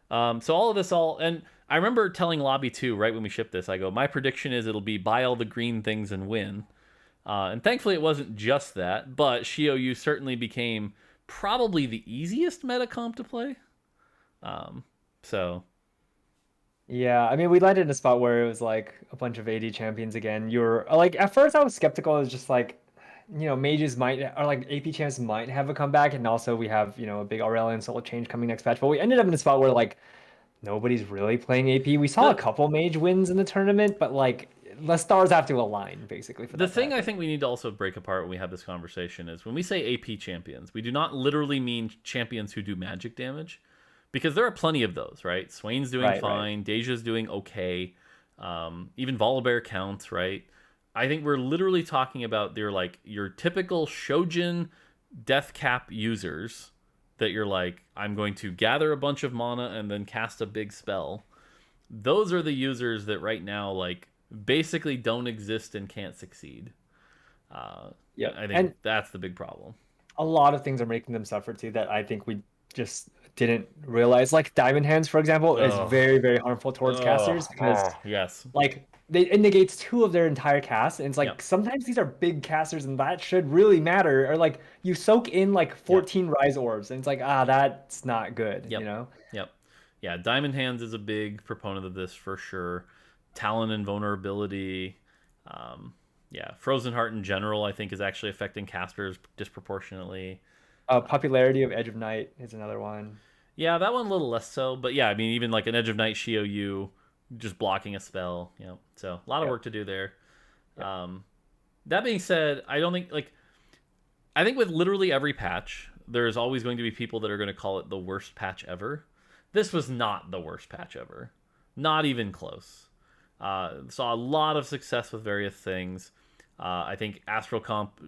Yeah. So all of this and I remember telling Lobby 2 right when we shipped this, I go, my prediction is it'll be buy all the green things and win. And thankfully it wasn't just that, but Shio certainly became probably the easiest meta comp to play. So Yeah, I mean, we landed in a spot where it was like a bunch of AD champions again. You're like, at first I was skeptical. It was just like, mages might, or like AP champs might have a comeback. And also we have, a big Aurelion solo change coming next patch. But we ended up in a spot where like nobody's really playing AP. We saw a couple mage wins in the tournament, but like the stars have to align basically for the that. thing I think we need to also break apart when we have this conversation is when we say AP champions, we do not literally mean champions who do magic damage. Because there are plenty of those, right? Swain's doing fine. Right. Deja's doing okay. Even Volibear counts, right? I think we're literally talking about your typical Shojin death cap users that you're like, I'm going to gather a bunch of mana and then cast a big spell. Those are the users that right now like basically don't exist and can't succeed. Yeah, I think that's the big problem. A lot of things are making them suffer too that I think we just didn't realize. Like Diamond Hands, for example, is very, very harmful towards casters because like it negates 2 of their entire cast, and it's like sometimes these are big casters and that should really matter. Or like you soak in like 14 Ryze orbs and it's like that's not good. Yeah, Diamond Hands is a big proponent of this for sure. Talon and vulnerability. Frozen Heart in general I think is actually affecting casters disproportionately. Popularity of Edge of Night is another one. Yeah, that one a little less so, but yeah, I mean, even like an Edge of Night Shio Yu just blocking a spell, so a lot of work to do there. That being said, I don't think I think with literally every patch, there's always going to be people that are going to call it the worst patch ever. This was not the worst patch ever, not even close. Saw a lot of success with various things. I think Astral Comp,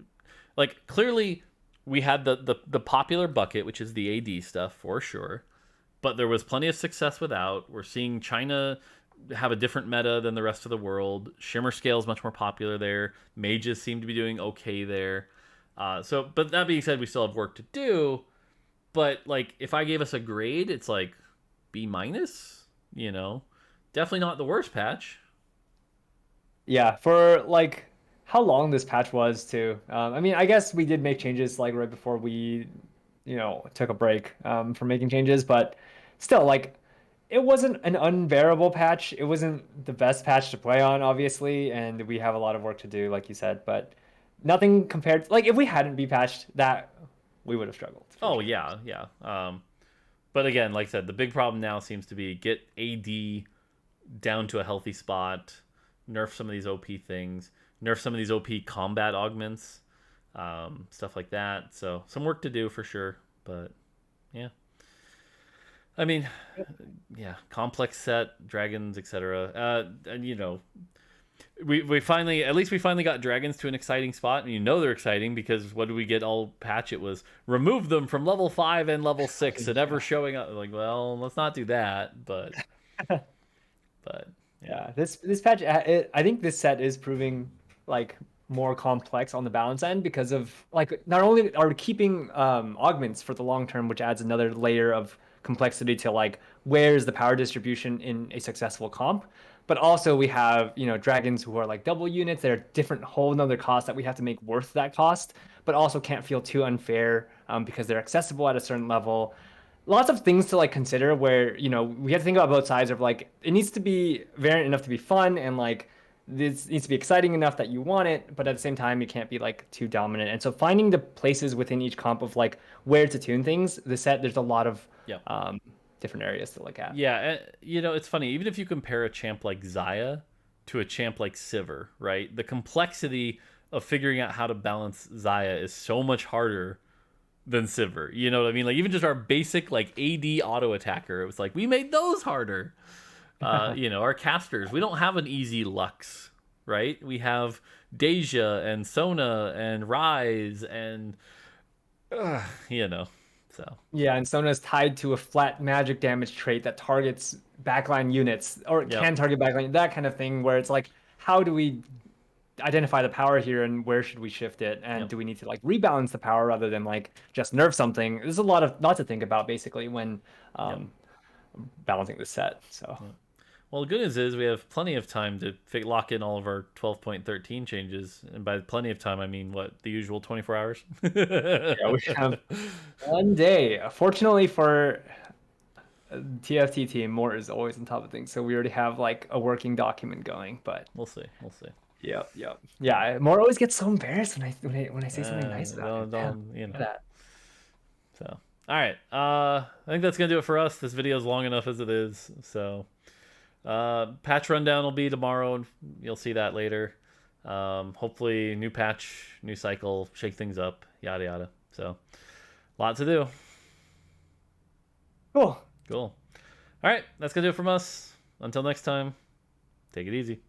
clearly. We had the popular bucket, which is the AD stuff for sure, but there was plenty of success without. We're seeing China have a different meta than the rest of the world. Shimmer Scale is much more popular there. Mages seem to be doing okay there. But that being said, we still have work to do. But like, if I gave us a grade, it's like B minus. You know, definitely not the worst patch. Yeah, for like how long this patch was too. I mean, I guess we did make changes like right before we, took a break from making changes, but still, like, it wasn't an unbearable patch. It wasn't the best patch to play on, obviously, and we have a lot of work to do, like you said, but nothing compared. Like, if we hadn't be patched, that we would have struggled for Oh sure. yeah, yeah. But again, like I said, the big problem now seems to be get AD down to a healthy spot, nerf some of these OP things, nerf some of these OP combat augments, stuff like that. So some work to do for sure. But yeah, I mean, yeah, complex set, dragons, etc. And we finally, at least we finally got dragons to an exciting spot, and they're exciting because what did we get all patch? It was remove them from level 5 and level 6 and never Yeah. showing up. Like, well, let's not do that, but yeah. Yeah, this patch, I think this set is proving like more complex on the balance end because of like not only are we keeping augments for the long term, which adds another layer of complexity to like where's the power distribution in a successful comp, but also we have dragons who are like double units. They're different whole another cost that we have to make worth that cost, but also can't feel too unfair because they're accessible at a certain level. Lots of things to like consider where we have to think about both sides of like it needs to be variant enough to be fun and like this needs to be exciting enough that you want it, but at the same time you can't be like too dominant. And so finding the places within each comp of like where to tune things, the set there's a lot of Yeah. different areas to look at. Yeah, it's funny. Even if you compare a champ like Ziya to a champ like Sivir, right? The complexity of figuring out how to balance Ziya is so much harder than Sivir. You know what I mean? Like even just our basic like AD auto attacker, it was like we made those harder. Our casters, we don't have an easy Lux, right? We have Deja and Sona and Ryze and so Yeah, and Sona's tied to a flat magic damage trait that targets backline units or it yep, can target backline, that kind of thing where it's like, how do we identify the power here and where should we shift it? And yep, do we need to like rebalance the power rather than like just nerf something? There's a lot to think about basically when yep, um, balancing the set. So yep. Well, the good news is we have plenty of time to lock in all of our 12.13 changes, and by plenty of time, I mean what the usual 24 hours. yeah, we have one day. Fortunately for TFT team, Mort is always on top of things, so we already have like a working document going. But We'll see. We'll see. yeah. Mort always gets so embarrassed when I say something nice about him. Man, Don't look at that. So, all right. I think that's gonna do it for us. This video is long enough as it is. So, patch rundown will be tomorrow, and you'll see that later. Hopefully, new patch, new cycle, shake things up, yada yada. So, lot to do. Cool. Cool. All right, that's gonna do it from us. Until next time, take it easy.